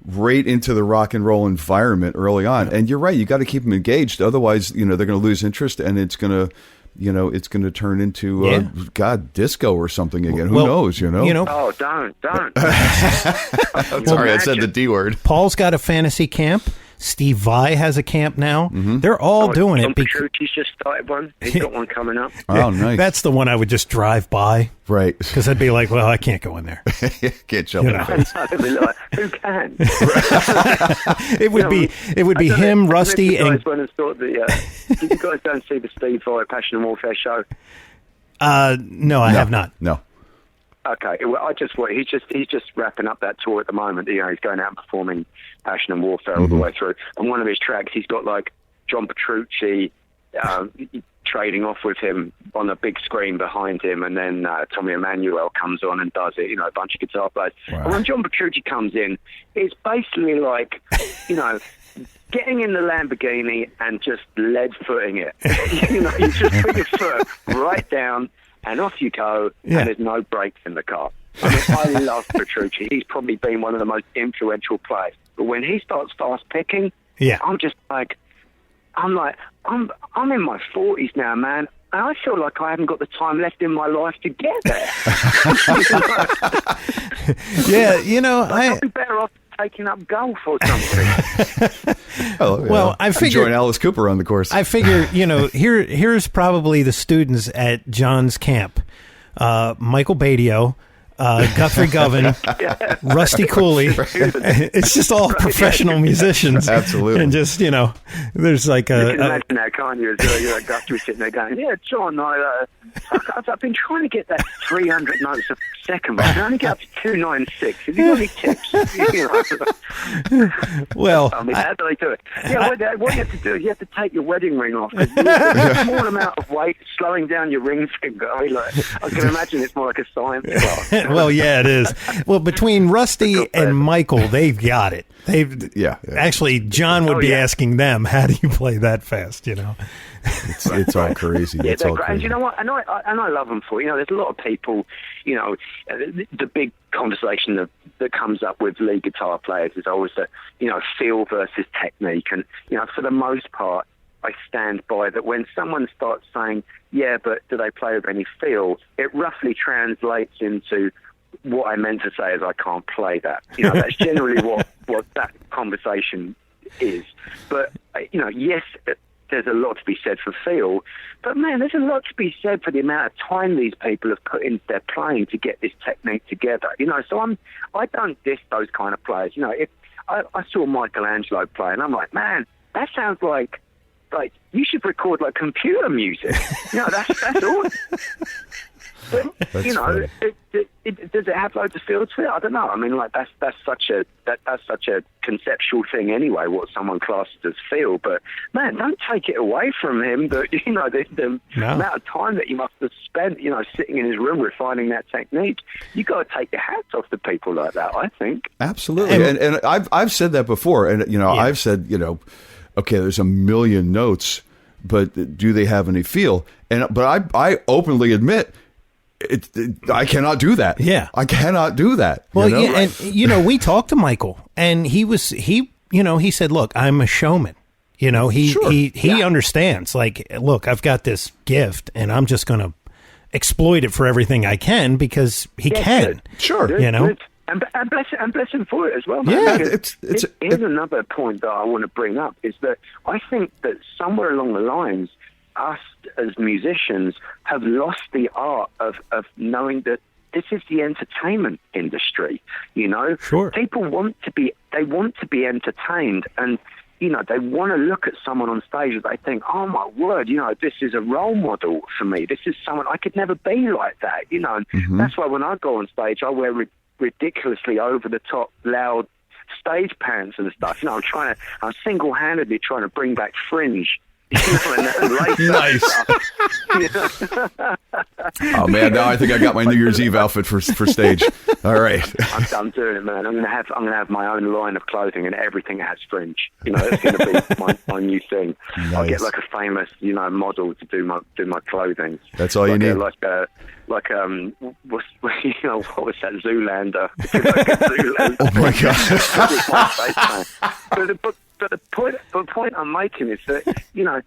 right into the rock and roll environment early on. And you're right, you got to keep them engaged. Otherwise, they're going to lose interest, and it's going to... it's going to turn into disco or something again. Who knows? Oh, don't. Sorry, I said the D word. Paul's got a fantasy camp, Steve Vai has a camp now. They're all doing it. Petrucci's just started one. He's got one coming up. Oh, nice. That's the one I would just drive by. Right. Because I'd be like, well, I can't go in there. Can't jump in face. Who can? It would be him, Rusty, and... Did you guys go and see the Steve Vai Passion and Warfare show? No, I have not. No. Okay, well, he's just wrapping up that tour at the moment. You know, he's going out and performing Passion and Warfare all the way through. And one of his tracks, he's got like John Petrucci trading off with him on a big screen behind him, and then Tommy Emmanuel comes on and does it. You know, a bunch of guitar players. Wow. And when John Petrucci comes in, it's basically like, you know, getting in the Lamborghini and just lead-footing it. You know, you just put your foot right down and off you go, and there's no brakes in the car. I mean, I love Petrucci. He's probably been one of the most influential players. But when he starts fast picking, I'm just like, I'm in my 40s now, man. And I feel like I haven't got the time left in my life to get there. Yeah, you know, I'd be better off taking up golf or something. Well, I figure join Alice Cooper on the course. I figure, you know, here's probably the students at John's camp: Michael Badio, Guthrie Govan, Rusty Cooley. It's just all professional musicians. Absolutely. And just, you know, there's like you can imagine that, can't you? You're like Guthrie sitting there going, yeah, John, I've been trying to get that 300 notes a second, but I can only get up to 296. Have you got any tips? Well, I mean, how do they do it? Yeah, what you have to do is you have to take your wedding ring off. There's a small amount of weight slowing down your ring finger. I mean, like, I can imagine it's more like a science class. Well, yeah, it is. Well, between Rusty and Michael, they've got it. Actually, John would be asking them, how do you play that fast, you know? It's all crazy. Yeah, it's all crazy. And you know what? And I love them for it. You know, there's a lot of people, you know, the big conversation that comes up with lead guitar players is always the, you know, feel versus technique. And, you know, for the most part, I stand by that when someone starts saying, yeah, but do they play with any feel? It roughly translates into what I meant to say is I can't play that. You know, that's generally what that conversation is. But, you know, yes, there's a lot to be said for feel, but man, there's a lot to be said for the amount of time these people have put into their playing to get this technique together. You know, so I don't diss those kind of players. You know, if I saw Michelangelo play, and I'm like, man, that sounds like you should record like computer music. You know, that's all. But, you know, does it have loads of feel to it? I don't know. I mean, like that's such a conceptual thing anyway. What someone classes as feel, but man, don't take it away from him. That, you know, the amount of time that you must have spent, you know, sitting in his room refining that technique. You got to take your hats off to people like that. I think absolutely, and I've said that before, and you know, I've said, you know, okay, there's a million notes, but do they have any feel? But I openly admit. I cannot do that. Yeah, I cannot do that. Well, you know? Yeah, and you know, we talked to Michael, and he said, "Look, I'm a showman. You know, he understands. Like, look, I've got this gift, and I'm just going to exploit it for everything I can because he can. Good. Sure, you know." Good. And bless him for it as well, man. Yeah, here's another point that I want to bring up is that I think that somewhere along the lines, us as musicians have lost the art of knowing that this is the entertainment industry. You know, people want to be entertained, and you know, they want to look at someone on stage and they think, oh my word, you know, this is a role model for me. This is someone I could never be like that. You know, and that's why when I go on stage, I wear ridiculously over the top, loud stage pants and stuff. You know, I'm single-handedly trying to bring back fringe. Nice. Oh man, now I think I got my New Year's Eve outfit for stage. All right, I'm doing it, man. I'm gonna have my own line of clothing, and everything has fringe. You know, it's gonna be my new thing. Nice. I'll get like a famous, you know, model to do my clothing. That's all you need. What was that, Zoolander? Zoolander. Oh my god. But the point I'm making is that, you know,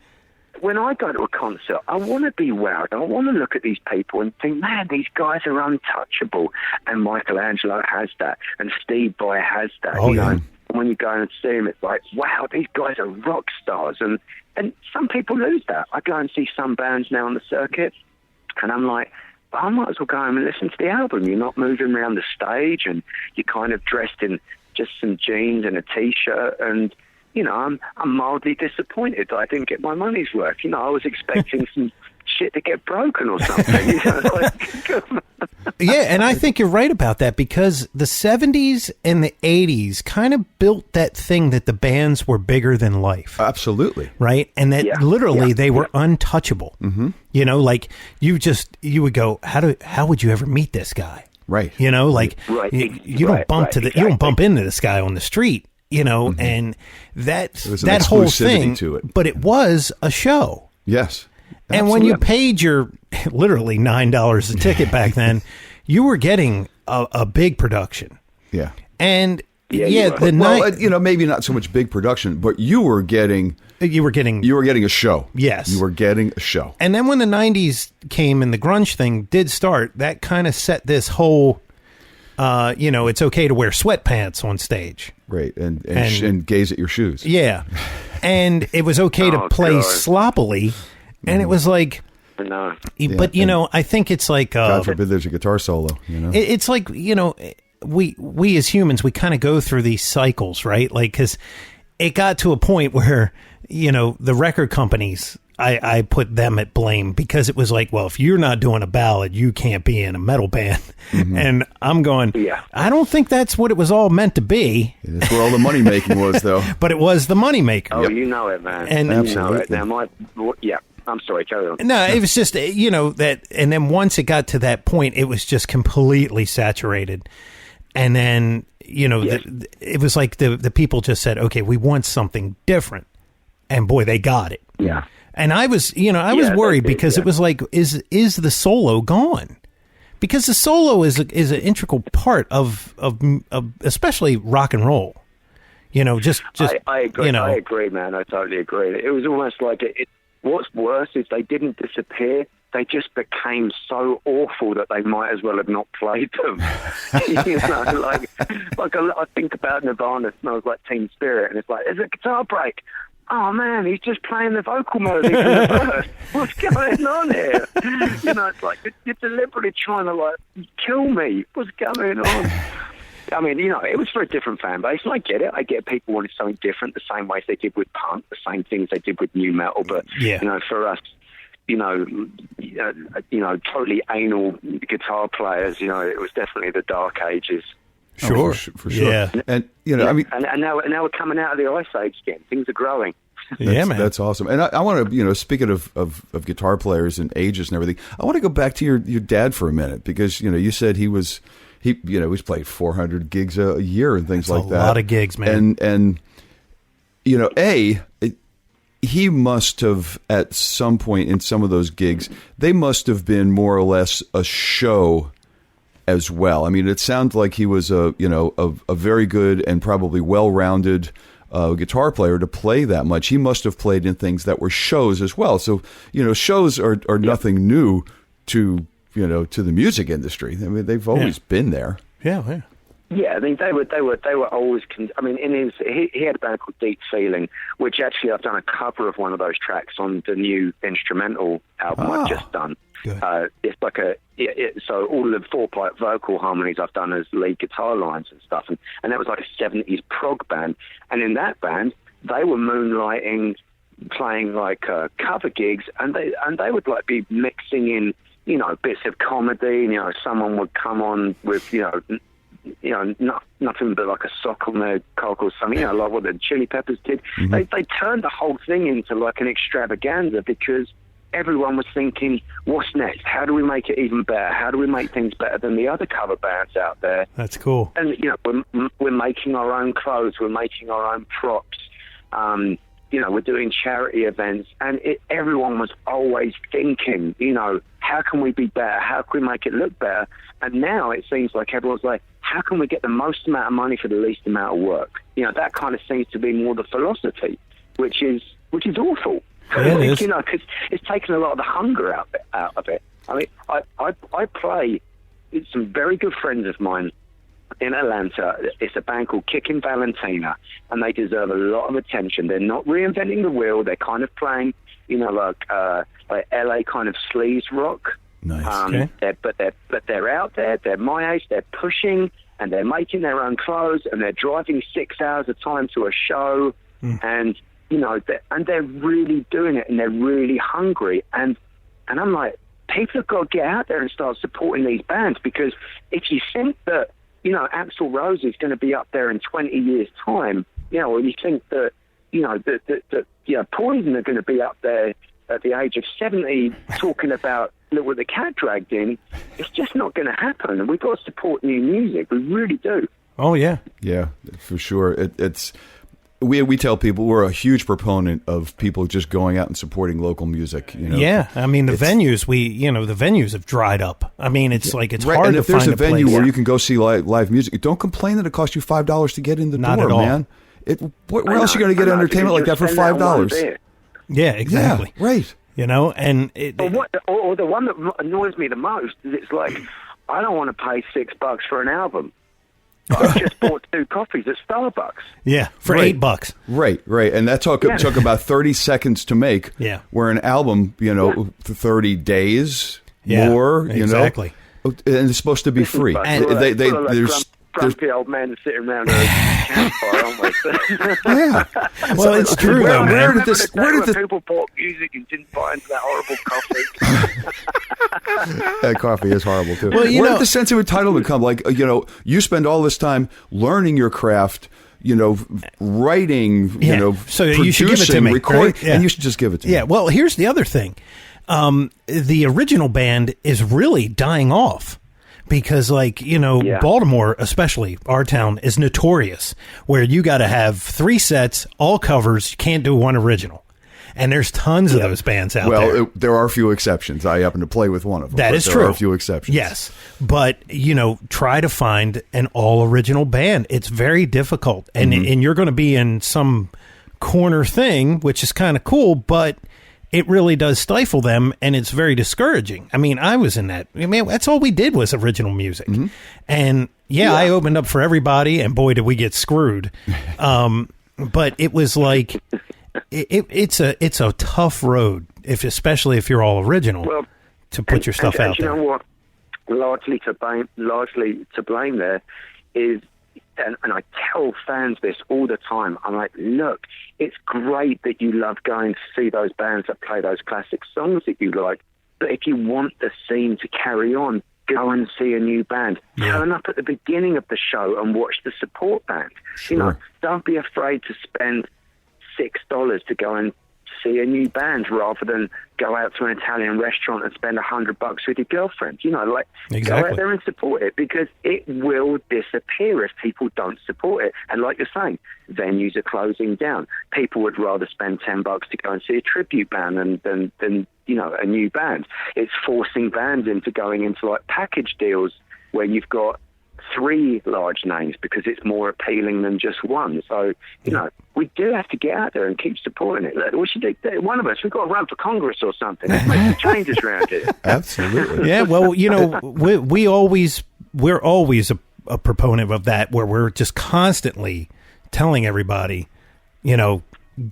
when I go to a concert, I want to be wowed. I want to look at these people and think, man, these guys are untouchable. And Michelangelo has that, and Steve Vai has that. Oh, you know, when you go and see them, it's like, wow, these guys are rock stars. And some people lose that. I go and see some bands now on the circuit, and I'm like, I might as well go home and listen to the album. You're not moving around the stage, and you're kind of dressed in just some jeans and a T-shirt, and, you know, I'm mildly disappointed that I didn't get my money's worth. You know, I was expecting some shit to get broken or something. You know, like, yeah, and I think you're right about that, because the 70s and the 80s kind of built that thing that the bands were bigger than life. Absolutely. Right? And that literally they were untouchable. Mm-hmm. You know, like you would go, how would you ever meet this guy? Right. You know, like you don't bump you don't bump into this guy on the street, you know, and that whole thing to it. But it was a show. Yes. And Absolutely. when you paid your literally $9 a ticket back then, you were getting a big production. Yeah. And you know, maybe not so much big production, but you were getting a show. Yes. You were getting a show. And then when the 90s came and the grunge thing did start, that kind of set this whole you know, it's okay to wear sweatpants on stage. Right. And gaze at your shoes. Yeah. And it was okay to play sloppily. And it was like, no. But, you know, I think it's like, God forbid there's a guitar solo, you know, it's like, you know, we as humans, we kind of go through these cycles, right? Like, cause it got to a point where, you know, the record companies, I put them at blame, because it was like, well, if you're not doing a ballad, you can't be in a metal band. Mm-hmm. And I'm going, I don't think that's what it was all meant to be. That's where all the money making was, though. But it was the money maker. Oh, you know it, man. And you know it. Now, I'm sorry, carry on. No, it was just, you know, that, and then once it got to that point, it was just completely saturated. And then, you know, it was like the people just said, okay, we want something different. And boy, they got it. Yeah. And I was, you know, I was worried because it was like, is the solo gone? Because the solo is an integral part of especially rock and roll. You know, just I agree. You know, I agree, man. I totally agree. It was almost like what's worse is they didn't disappear. They just became so awful that they might as well have not played them. You know, like I think about Nirvana, Smells Like Teen Spirit, and it's like, there's a guitar break. Oh man, he's just playing the vocal melody from the verse. What's going on here? You know, it's like you're deliberately trying to like kill me. What's going on? I mean, you know, it was for a different fan base, and I get it. I get people wanted something different, the same way they did with punk, the same things they did with new metal. But you know, for us, you know, totally anal guitar players, you know, it was definitely the dark ages. Sure, for sure. Yeah. And you know, I mean, and now we're coming out of the ice age again. Things are growing. Man, that's awesome. And I want to, you know, speaking of guitar players and ages and everything, I want to go back to your dad for a minute, because you know, you said he he's played 400 gigs a year and things like that. A lot of gigs, man. And you know, he must have at some point in some of those gigs, they must have been more or less a show as well. I mean, it sounds like he was a very good and probably well-rounded guitar player to play that much. He must have played in things that were shows as well. So, you know, shows are nothing new to the music industry. I mean, they've always been there. Yeah. Yeah, I mean, they were always. I mean, he had a band called Deep Feeling, which actually I've done a cover of one of those tracks on the new instrumental album I've just done. It's like so all of the 4-part vocal harmonies I've done as lead guitar lines and stuff, and that was like a 70s prog band. And in that band, they were moonlighting, playing like cover gigs, and they would like be mixing in, you know, bits of comedy. You know, someone would come on with, you know, nothing but like a sock on their cock or something, you know, like what the Chili Peppers did. Mm-hmm. They turned the whole thing into like an extravaganza, because everyone was thinking, what's next? How do we make it even better? How do we make things better than the other cover bands out there? That's cool. And, you know, we're making our own clothes. We're making our own props. You know, we're doing charity events. And everyone was always thinking, you know, how can we be better? How can we make it look better? And now it seems like everyone's like, how can we get the most amount of money for the least amount of work? You know, that kind of seems to be more the philosophy, which is awful. Yeah, it is. You know, because it's taken a lot of the hunger out of it. I mean, I play. Some very good friends of mine in Atlanta. It's a band called Kickin' Valentina, and they deserve a lot of attention. They're not reinventing the wheel. They're kind of playing, like LA kind of sleaze rock. Nice. But they're out there. They're my age. They're pushing, and they're making their own clothes, and they're driving 6 hours a time to a show, and they're really doing it, and they're really hungry, and I'm like, people have got to get out there and start supporting these bands, because if you think that Axl Rose is going to be up there in 20 years' time, or you think that that Poison are going to be up there at the age of 70 talking about look what the cat dragged in, it's just not going to happen. And we've got to support new music. We really do. Oh, yeah. Yeah, for sure. It's we tell people we're a huge proponent of people just going out and supporting local music. Yeah, I mean the venues have dried up. I mean it's hard and to find if there's a venue place. where you can go see live music, don't complain that it costs you $5 to get in the Not door, at all. man. Where else are you going to get entertainment like that for $5? Yeah, exactly. Yeah, right. And or the one that annoys me the most is it's like, I don't want to pay $6 for an album. I just bought 2 coffees at Starbucks. Yeah, for $8. Right. And that took about 30 seconds to make. Yeah. Where an album, 30 days more, exactly. And it's supposed to be free. And there's grumpy old men sitting around a campfire, aren't we? Yeah. Well, it's true, though, man. Where did people bought music and didn't buy into that horrible coffee? That coffee is horrible, too. Well, where did the sense of entitlement come? Like, you spend all this time learning your craft, writing, so you should give it to me, recording, right? Yeah. And you should just give it to me. Yeah, well, here's the other thing. The original band is really dying off. Because, Baltimore, especially our town, is notorious where you got to have 3 sets, all covers. You can't do one original. And there's tons of those bands out there. Well, there are a few exceptions. I happen to play with one of them. That is true. There are a few exceptions. Yes. But, try to find an all-original band. It's very difficult. And you're going to be in some corner thing, which is kind of cool, but it really does stifle them, and it's very discouraging. I mean, I was in that. I mean, that's all we did was original music. And, I opened up for everybody, and boy, did we get screwed. But it was like, it's a tough road, especially if you're all original, to put your stuff out there. You know what? Largely to blame there is, and I tell fans this all the time, I'm like, look, it's great that you love going to see those bands that play those classic songs that you like, but if you want the scene to carry on, go and see a new band. Turn up at the beginning of the show and watch the support band. Sure. Don't be afraid to spend $6 to go and see a new band rather than go out to an Italian restaurant and spend $100 with your girlfriend. Go out there and support it, because it will disappear if people don't support it. And like you're saying, venues are closing down. People would rather spend $10 to go and see a tribute band than a new band. It's forcing bands into going into like package deals where you've got 3 large names because it's more appealing than just one. So, we do have to get out there and keep supporting it. We should do, one of us, we've got to run for Congress or something. Let's make some changes around here. Absolutely. Yeah, well, we're always a proponent of that, where we're just constantly telling everybody,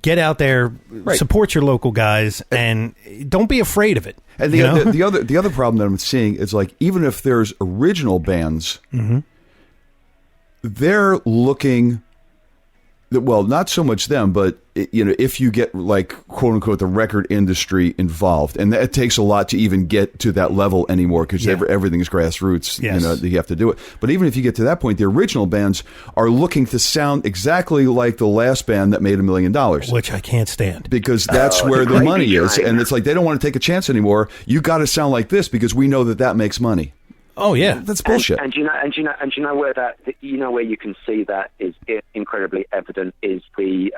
get out there, support your local guys, and don't be afraid of it. And the other problem that I'm seeing is, like, even if there's original bands, they're looking. Well, not so much them, but if you get, like, quote unquote, the record industry involved, and it takes a lot to even get to that level anymore, because everything's grassroots. Yes. You have to do it. But even if you get to that point, the original bands are looking to sound exactly like the last band that made $1 million, which I can't stand, because that's where the money is, and it's like they don't want to take a chance anymore. You got to sound like this because we know that makes money. Oh yeah, that's bullshit. And you know where that where you can see that is incredibly evident is the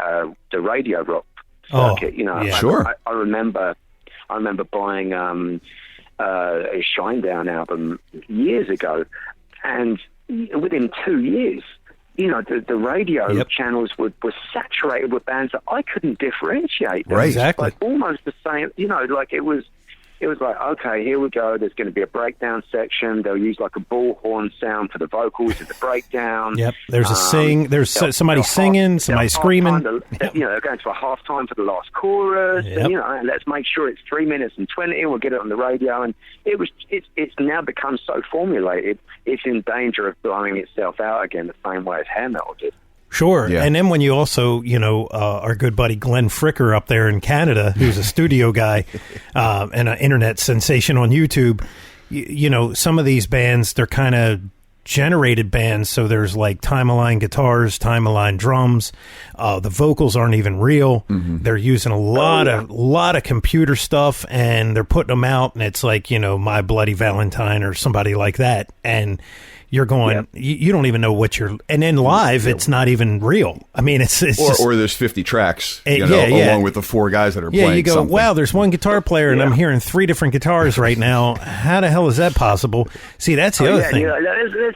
radio rock circuit. Sure. I remember buying a Shinedown album years ago, and within 2 years, the radio channels were saturated with bands that I couldn't differentiate. Right, exactly. Like almost the same. Like it was. it was like, okay, here we go. There's going to be a breakdown section. They'll use like a bullhorn sound for the vocals at the breakdown. Yep. There's a sing. There's somebody singing, somebody screaming. They're going to a halftime for the last chorus. Yep. And, let's make sure it's 3 minutes and 20, and we'll get it on the radio. And it's now become so formulated. It's in danger of blowing itself out again, the same way as hair metal did. Sure. Yeah. And then when you also, our good buddy Glenn Fricker up there in Canada, who's a studio guy and an internet sensation on YouTube, some of these bands, they're kind of generated bands. So there's like time-aligned guitars, time-aligned drums. The vocals aren't even real. Mm-hmm. They're using a lot of computer stuff, and they're putting them out, and it's like, My Bloody Valentine or somebody like that. And you're going, you don't even know what you're, and then live, it's not even real. I mean, it's just, or there's 50 tracks, along with the 4 guys that are playing. Yeah, you go, something. Wow, there's one guitar player, and I'm hearing 3 different guitars right now. How the hell is that possible? See, that's the other thing.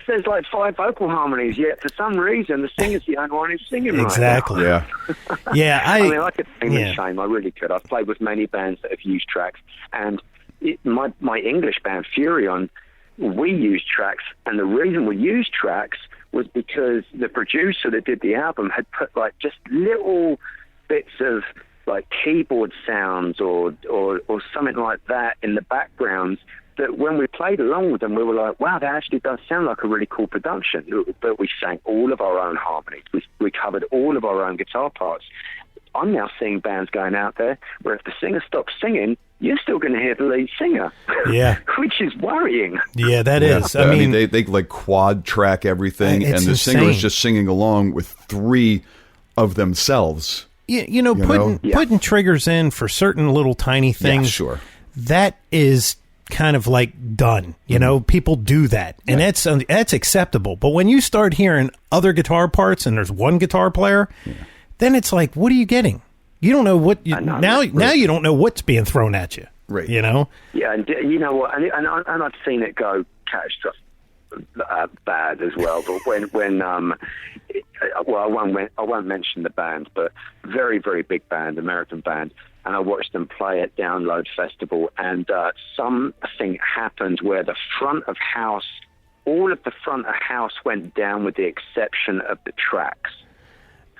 There's like 5 vocal harmonies, yet for some reason, the singer's the only one who's singing exactly. right now. Yeah. I could sing with shame. I really could. I've played with many bands that have used tracks, and my English band, Furion, we used tracks, and the reason we used tracks was because the producer that did the album had put like just little bits of like keyboard sounds or something like that in the background, that when we played along with them, we were like, wow, that actually does sound like a really cool production. But we sang all of our own harmonies. We covered all of our own guitar parts. I'm now seeing bands going out there where if the singer stops singing, you're still going to hear the lead singer. Yeah. Which is worrying. Yeah, that is. I mean, they like quad track everything, and the singer is just singing along with 3 of themselves. Putting triggers in for certain little tiny things. Yeah, sure. That is kind of like done. People do that, and that's acceptable. But when you start hearing other guitar parts and there's one guitar player, then it's like, what are you getting? You don't know what now you don't know what's being thrown at you. Right. Yeah, and you know what? And I've seen it go catastrophic bad as well. But when I won't mention the band, but very, very big band, American band, and I watched them play at Download Festival, and something happened where the front of house, all of the front of house went down with the exception of the tracks.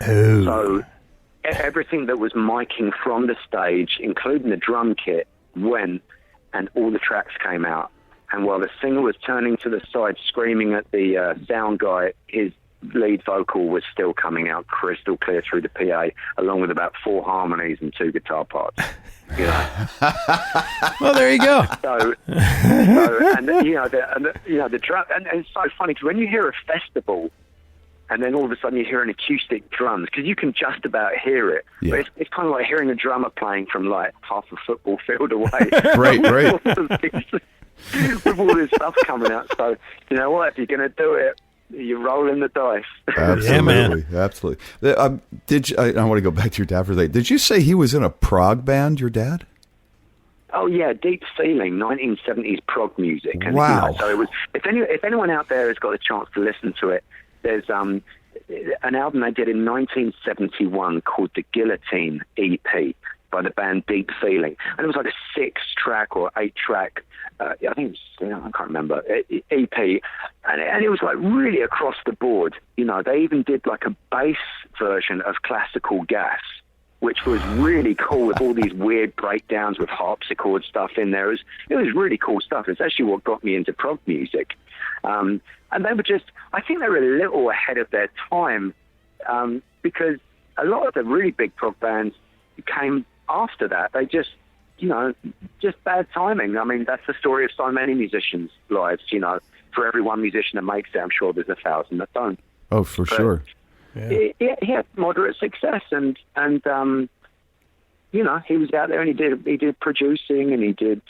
Oh. So everything that was miking from the stage, including the drum kit, went, and all the tracks came out. And while the singer was turning to the side, screaming at the sound guy, his lead vocal was still coming out crystal clear through the PA, along with about 4 harmonies and 2 guitar parts. Well, there you go. So the drum, and it's so funny because when you hear a festival, and then all of a sudden you hear an acoustic drums, because you can just about hear it. Yeah. But it's kind of like hearing a drummer playing from like half a football field away. Right. With all this stuff coming out. So, you know what? If you're going to do it, you're rolling the dice. Absolutely. Yeah, man. Absolutely. I want to go back to your dad for a second. Did you say he was in a prog band, your dad? Oh, yeah, Deep Feeling, 1970s prog music. And, wow. So it was. If anyone out there has got a chance to listen to it, there's an album they did in 1971 called The Guillotine EP by the band Deep Feeling, and it was like a 6-track or 8-track, I think I can't remember, EP, and it was like really across the board. They even did like a bass version of Classical Gas, which was really cool with all these weird breakdowns with harpsichord stuff in there. It was really cool stuff. It's actually what got me into prog music. And they were I think they were a little ahead of their time, because a lot of the really big prog bands came after that. They just bad timing. I mean, that's the story of so many musicians' lives. For every one musician that makes it, I'm sure there's 1,000 that don't. Oh, for sure. He had moderate success, and he was out there and he did producing, and he did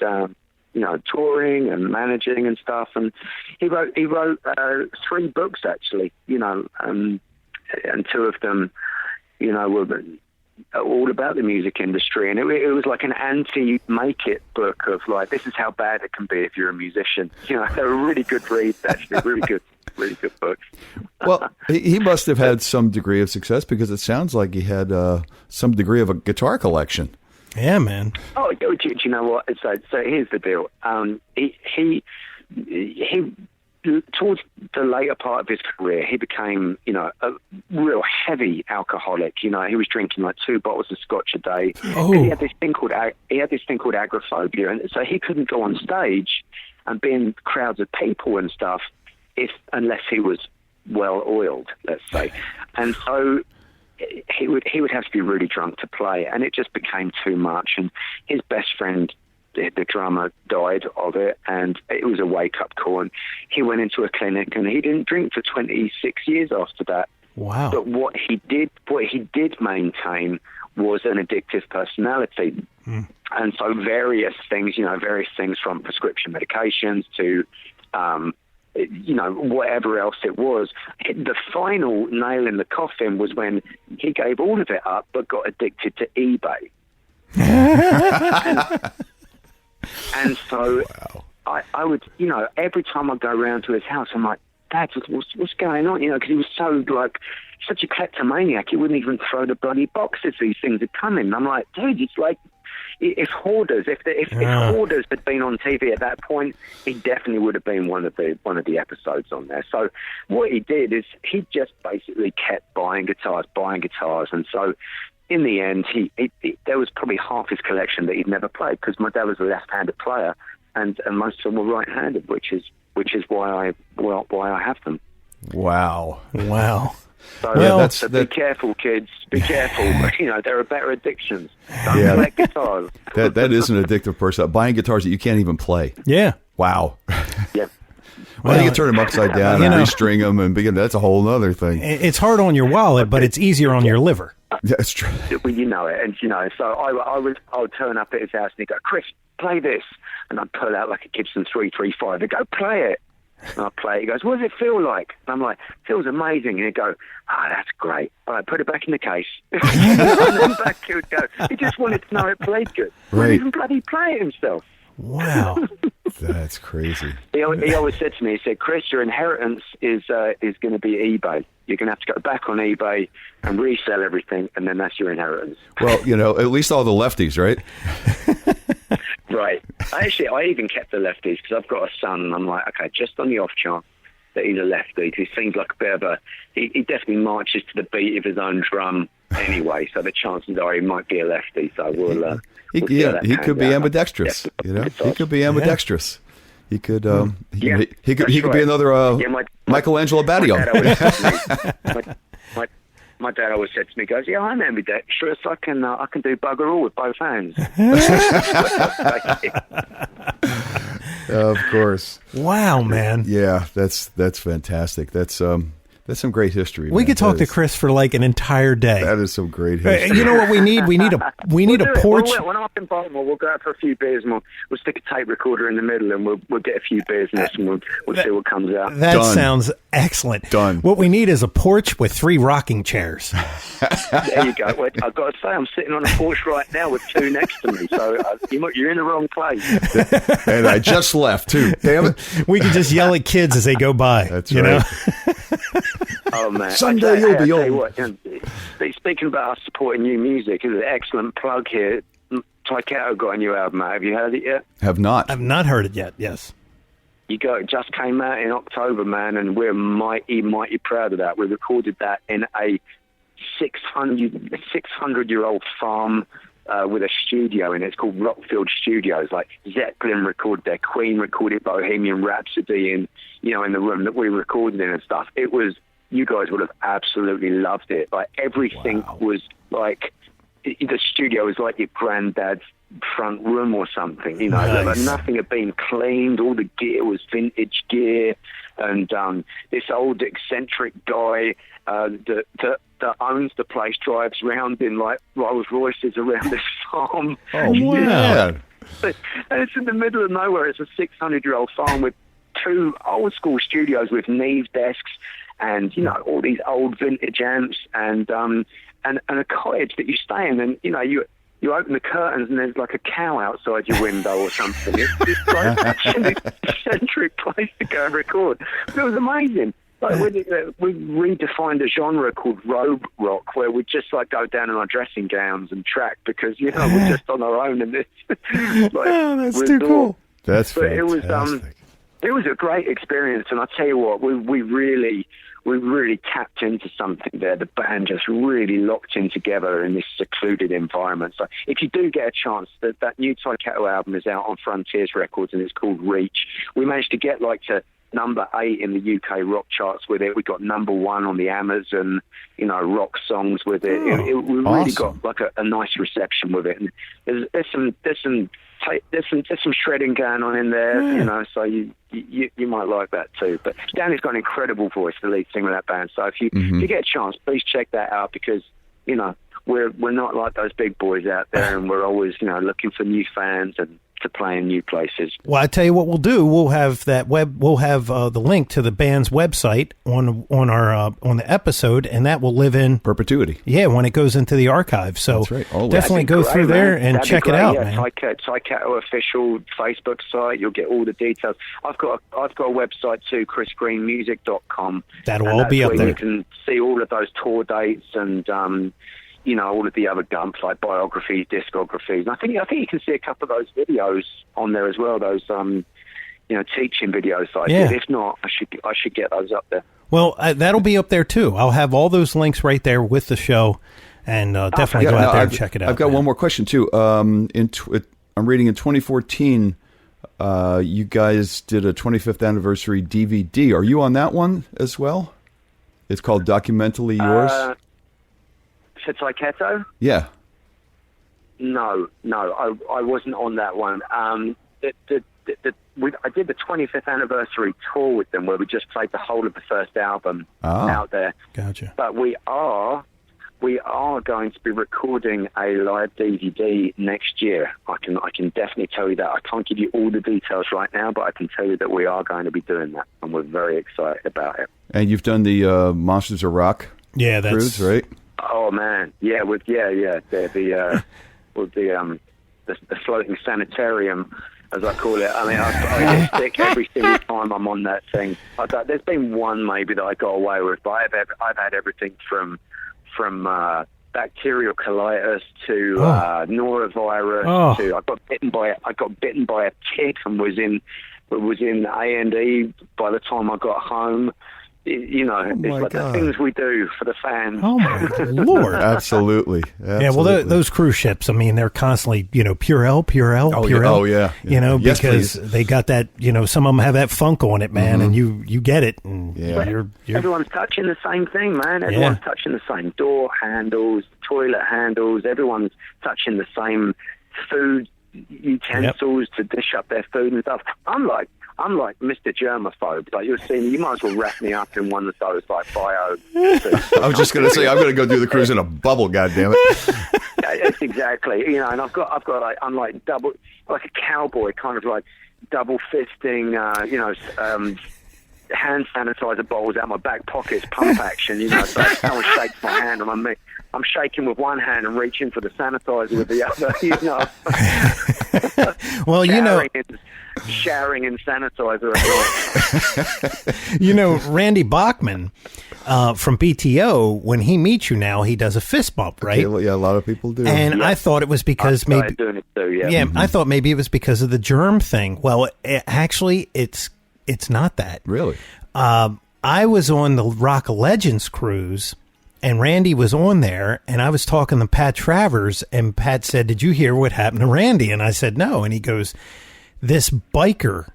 touring and managing and stuff, and he wrote 3 books actually, and 2 of them, were all about the music industry, and it was like an anti-make it book of like, this is how bad it can be if you're a musician. They were really good reads actually, really good books. Well, he must have had some degree of success, because it sounds like he had some degree of a guitar collection. Yeah, man. Oh, do you know what? So here's the deal. He towards the later part of his career, he became, a real heavy alcoholic. He was drinking like 2 bottles of scotch a day. Oh. He had this thing called agoraphobia, and so he couldn't go on stage and be in crowds of people and stuff unless he was well oiled, let's say. And so he would have to be really drunk to play, and it just became too much. And his best friend, the drummer, died of it, and it was a wake-up call. And he went into a clinic, and he didn't drink for 26 years after that. Wow! But what he did maintain was an addictive personality, and so various things from prescription medications to whatever else it was. The final nail in the coffin was when he gave all of it up but got addicted to eBay. and so I would, every time I go around to his house, I'm like, Dad, what's going on? Because he was so, such a kleptomaniac, he wouldn't even throw the bloody boxes these things had come in. I'm like, dude, it's like, if Hoarders had been on TV at that point, he definitely would have been one of the episodes on there. So what he did is he just basically kept buying guitars, and so in the end, he there was probably half his collection that he'd never played, because my dad was a left-handed player, and most of them were right-handed, which is why I have them. Wow. So, be careful, kids. Be careful. There are better addictions. Don't collect guitars. That is an addictive person. Buying guitars that you can't even play. Yeah. Wow. Yeah. Well, you can turn them upside down and restring them and begin. That's a whole other thing. It's hard on your wallet, but it's easier on your liver. That's true. Well, and so I would turn up at his house and he'd go, Chris, play this, and I'd pull out like a Gibson 335. He'd go, play it. And I play it. He goes, what does it feel like? And I'm like, feels amazing. And he'd go, that's great. All right, put it back in the case. And then back he would go. He just wanted to know it played good. He wouldn't even bloody play it himself. Wow. That's crazy. He always said to me, he said, Chris, your inheritance is going to be eBay. You're going to have to go back on eBay and resell everything, and then that's your inheritance. Well, at least all the lefties, right? Right. I even kept the lefties because I've got a son, and I'm like, okay, just on the off chance that he's a lefty, because he seems like a bit of he definitely marches to the beat of his own drum anyway, so the chances are he might be a lefty, so we'll he could be ambidextrous, he could be ambidextrous. He could he could be another Michelangelo Badio. My dad always said to me, he goes, yeah, I'm ambidextrous. I can do bugger all with both hands. Of course. Wow, man. Yeah, that's fantastic. That's some great history. We could talk to Chris for like an entire day. That is some great history. You know what we need? We need a porch. When I'm in Baltimore, we'll go out for a few beers and we'll stick a tape recorder in the middle and we'll get a few beers in this and we'll see what comes out. That sounds excellent. Done. What we need is a porch with 3 rocking chairs. There you go. Well, I've got to say, I'm sitting on a porch right now with 2 next to me, so you're in the wrong place. And I just left too. Damn it! We can just yell at kids as they go by. That's right. Oh man! Someday you'll be old. Speaking about us supporting new music, is an excellent plug here. Tyketto got a new album out. Have you heard it yet? Have not. I've not heard it yet. Yes. It just came out in October, man, and we're mighty proud of that. We recorded that in a 600-year-old farm with a studio in it. It's called Rockfield Studios. Like Zeppelin recorded there, Queen recorded Bohemian Rhapsody in the room that we recorded in and stuff. It was, you guys would have absolutely loved it. Like everything was like, the studio was like your granddad's front room or something. Nice. Like nothing had been cleaned. All the gear was vintage gear, and this old eccentric guy that owns the place drives around in like Rolls Royces around this farm. Oh wow! And it's in the middle of nowhere. It's a 600-year-old farm with 2 old school studios with Neve desks and all these old vintage amps and a cottage that you stay in, and you open the curtains and there's like a cow outside your window or something. It's like an eccentric place to go and record. It was amazing. Like we redefined a genre called robe rock, where we just like go down in our dressing gowns and track because we're just on our own in this. That's too cool. That's fantastic. It was a great experience, and I tell you what, we really tapped into something there. The band just really locked in together in this secluded environment. So if you do get a chance, that new Tyketto album is out on Frontiers Records, and it's called Reach. We managed to get to number 8 in the UK rock charts with it. We got number 1 on the Amazon, rock songs with it. We really got like a nice reception with it. And there's some shredding going on in there, so you might like that too. But Danny's got an incredible voice, the lead singer of that band. So if you get a chance, please check that out because we're not like those big boys out there, and we're always looking for new fans and to play in new places. Well, I tell you what we'll do. We'll have the link to the band's website on the episode, and that will live in perpetuity. Yeah, when it goes into the archive. So that's right. Definitely go through there and check it out, man. Tyketto official Facebook site. You'll get all the details. I've got a website too, chrisgreenmusic.com. That'll all be up there. You can see all of those tour dates and all of the other gumps like biographies, discographies. And I think you can see a couple of those videos on there as well. Those teaching videos that I did. If not, I should get those up there. Well, that'll be up there too. I'll have all those links right there with the show, and definitely go out there and check it out. I've got one more question too. I'm reading in 2014, you guys did a 25th anniversary DVD. Are you on that one as well? It's called Documentally Yours. For Tyketto? Yeah. No, I wasn't on that one. I did the 25th anniversary tour with them, where we just played the whole of the first album out there. Gotcha. But we are going to be recording a live DVD next year. I can definitely tell you that. I can't give you all the details right now, but I can tell you that we are going to be doing that, and we're very excited about it. And you've done the Monsters of Rock cruise, right? Oh man, yeah, the floating sanitarium, as I call it. I mean, I get sick every single time I'm on that thing. There's been one maybe that I got away with, but I've had everything from bacterial colitis to norovirus to I got bitten by a tick and was in A&E by the time I got home. It's like the things we do for the fans. Oh my Lord! Absolutely. Yeah, well, those cruise ships. I mean, they're constantly, Purell. Oh yeah. Yes, because they got that. Some of them have that funk on it, man, and you get it. And you're everyone's touching the same thing, man. Everyone's touching the same door handles, toilet handles. Everyone's touching the same food utensils to dish up their food and stuff. I'm like Mr. Germaphobe. Like you might as well wrap me up in one of those bio. I was just going to say, I'm going to go do the cruise in a bubble. Goddamn it! Yes, exactly. And I'm like double, like a cowboy, kind of like double fisting. Hand sanitizer bottles out my back pockets, pump action. So someone shakes my hand, and I'm shaking with one hand and reaching for the sanitizer with the other. Well, showering in sanitizer. Randy Bachman from BTO, when he meets you now, he does a fist bump, right? Okay, yeah, a lot of people do. And I thought it was because maybe doing it too, yeah. I thought maybe it was because of the germ thing. Well, actually, it's not that. Really? I was on the Rock of Legends cruise, and Randy was on there, and I was talking to Pat Travers, and Pat said, "Did you hear what happened to Randy?" And I said, "No." And he goes, "This biker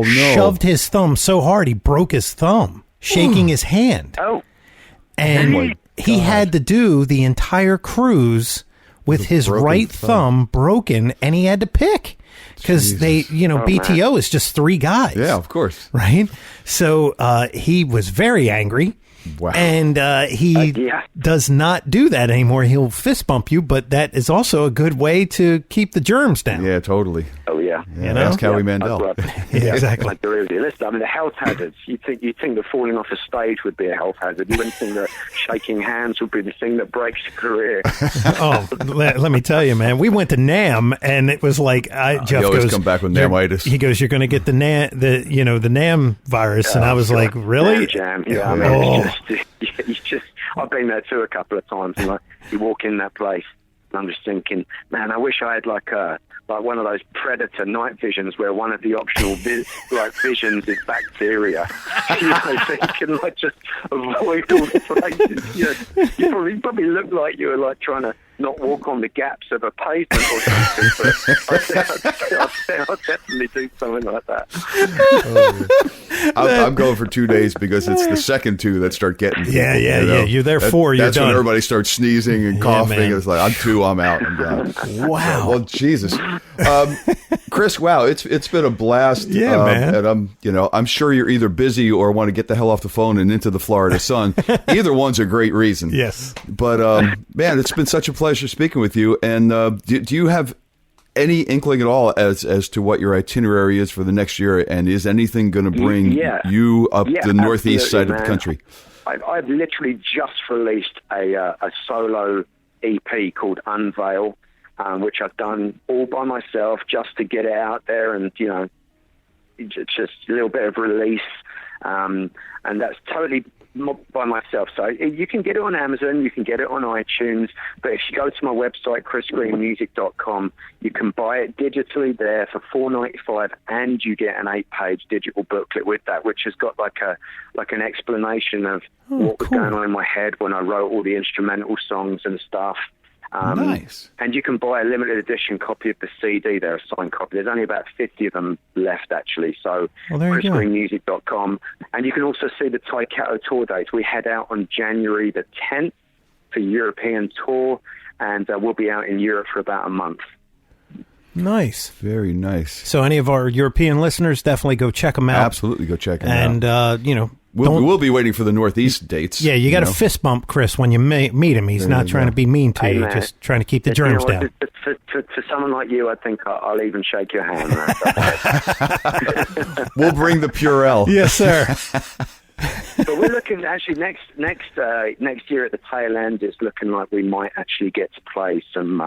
shoved his thumb so hard he broke his thumb, shaking his hand." Oh. And he had to do the entire cruise with his right thumb broken, and he had to pick. Because BTO is just 3 guys. Yeah, of course. Right? So he was very angry. Wow. And he does not do that anymore. He'll fist bump you, but that is also a good way to keep the germs down. Yeah, totally. Oh, yeah. Ask Howie Mandel. Exactly. Listen, I mean, the health hazards. You think that falling off a stage would be a health hazard. You wouldn't think that shaking hands would be the thing that breaks your career. Let me tell you, man. We went to NAMM, and it was like, Jeff you always goes, come back with NAMmitis. He goes, "You're going to get the NAMM virus." bars, and I was like, really? Jam. Yeah, I mean, it's just, I've been there too a couple of times, and you walk in that place, and I'm just thinking, man, I wish I had like one of those Predator night visions where one of the optional visions is bacteria. You know, so you can like just avoid all the places. You probably look like you were like trying to not walk on the gaps of a pavement or something. But I'll definitely do something like that. I'm going for 2 days because it's the second two that start getting people, yeah. You're there 4, you're that's done. When everybody starts sneezing and coughing. Man. It's like, I'm 2, I'm out. I'm done. Wow. Well, Jesus. Chris, wow, it's been a blast. Yeah, man. And I'm sure you're either busy or want to get the hell off the phone and into the Florida sun. Either one's a great reason. Yes. But, man, it's been such a pleasure speaking with you. And do you have any inkling at all as to what your itinerary is for the next year? And is anything going to bring you up the northeast side of the country? I've literally just released a solo EP called Unveil, which I've done all by myself just to get it out there and, just a little bit of release. And that's totally by myself. So you can get it on Amazon, you can get it on iTunes, but if you go to my website, chrisgreenmusic.com, you can buy it digitally there for $4.95, and you get an 8-page digital booklet with that, which has got like an explanation of what was going on in my head when I wrote all the instrumental songs and stuff. Nice. And you can buy a limited edition copy of the CD there, a signed copy. There's only about 50 of them left, actually. So chrisgreenmusic.com. And you can also see the Tyketto tour dates. We head out on January the 10th for European tour, and we'll be out in Europe for about a month. Nice. Very nice. So any of our European listeners, definitely go check them out. Absolutely go check them out. And, We'll be waiting for the Northeast dates. Yeah, you got to fist bump Chris when you meet him. He's not trying to be mean to you, just trying to keep the germs down. For someone like you, I think I'll even shake your hand. We'll bring the Purell. Yes, sir. But we're looking actually next year at the tail end. It's looking like we might actually get to play some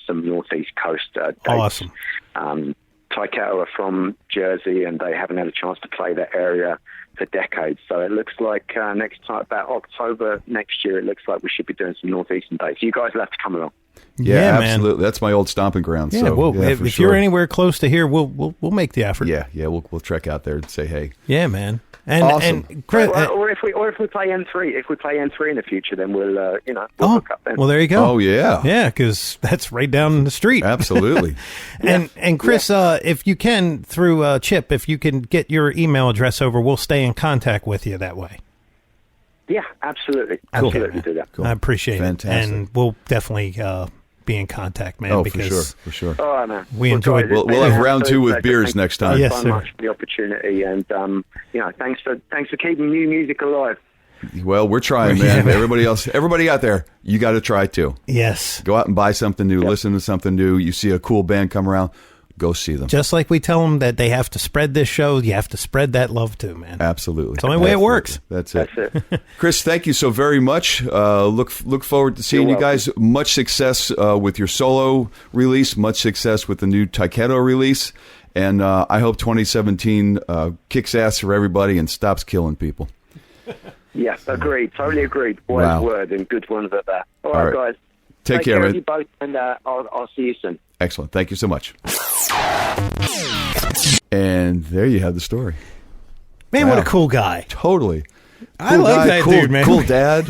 Northeast Coast dates. Awesome. Tyketto are from Jersey, and they haven't had a chance to play that area for decades. So it looks like next time, about October next year, it looks like we should be doing some Northeastern dates. You guys will have to come along. Yeah, man. Absolutely. That's my old stomping ground. Yeah, so, if you're anywhere close to here, we'll make the effort. Yeah, we'll trek out there and say hey. Yeah, man. And, awesome. And Chris, or if we play N3, in the future, then we'll hook up then. Well, there you go. Oh yeah, because that's right down the street. Absolutely. And Chris, if you can through Chip, if you can get your email address over, we'll stay in contact with you that way. Yeah, absolutely, cool. Absolutely do that. Cool. I appreciate Fantastic. it, and we'll definitely be in contact, man. Oh, because for sure. All right, man. We enjoyed. We'll have round 2 with beers next time. Yes, so sir. much for the opportunity, and thanks for keeping new music alive. Well, we're trying, man. Everybody out there, you got to try too. Yes. Go out and buy something new, listen to something new. You see a cool band come around, go see them. Just like we tell them that they have to spread this show, you have to spread that love too, man. Absolutely. It's the only way it works. That's it. Chris, thank you so very much. Look forward to seeing you guys. Much success with your solo release. Much success with the new Tyketto release. And I hope 2017 kicks ass for everybody and stops killing people. Yeah, agreed. Totally agreed. Word and good ones at that. All right, guys. Take care, of man. you both, and I'll see you soon. Excellent. Thank you so much. And there you have the story. Man, what a cool guy. Totally. I like that dude, man. Cool dad,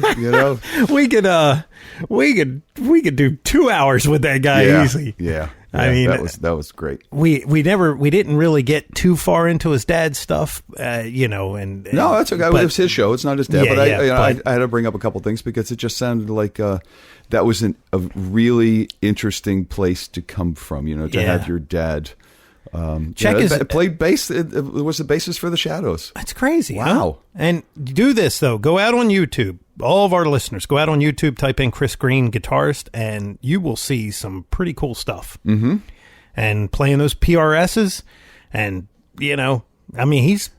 we could do 2 hours with that guy easy. Yeah. I mean, that was great. We didn't really get too far into his dad's stuff, and no, that's okay. It was his show. It's not his dad. Yeah, I had to bring up a couple things because it just sounded like that was a really interesting place to come from. To have your dad. Played bass. It was the basis for the Shadows. That's crazy. Wow. Huh? And do this though. Go out on YouTube. All of our listeners, go out on YouTube, type in Chris Green guitarist, and you will see some pretty cool stuff. Mm-hmm. And playing those PRSs, and he's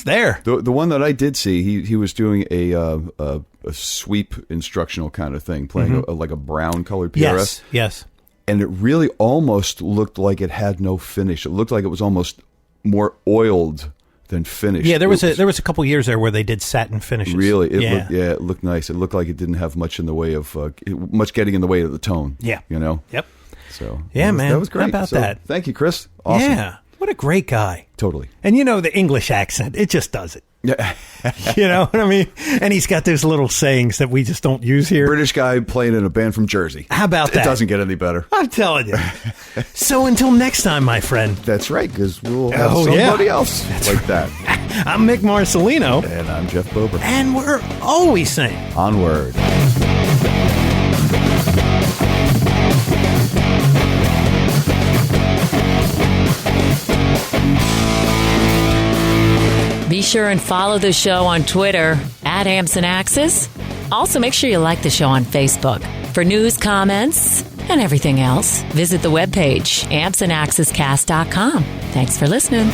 there. The one that I did see, he was doing a sweep instructional kind of thing, playing like a brown colored PRS. Yes. And it really almost looked like it had no finish. It looked like it was almost more oiled than finished. Yeah, there was a couple years there where they did satin finishes. Really, it looked nice. It looked like it didn't have much in the way of much getting in the way of the tone. Yeah, Yep. So man, that was great. How about that? Thank you, Chris. Awesome. Yeah, what a great guy. Totally. And the English accent, it just does it. Yeah. You know what I mean? And he's got those little sayings that we just don't use here. British guy playing in a band from Jersey. How about that? It doesn't get any better. I'm telling you. So until next time, my friend. That's right, because we'll have somebody else that. I'm Mick Marcelino. And I'm Jeff Bober. And we're always saying, onward. Be sure and follow the show on Twitter @AmpsandAxes. Also, make sure you like the show on Facebook. For news, comments, and everything else, visit the webpage ampsandaxescast.com. Thanks for listening.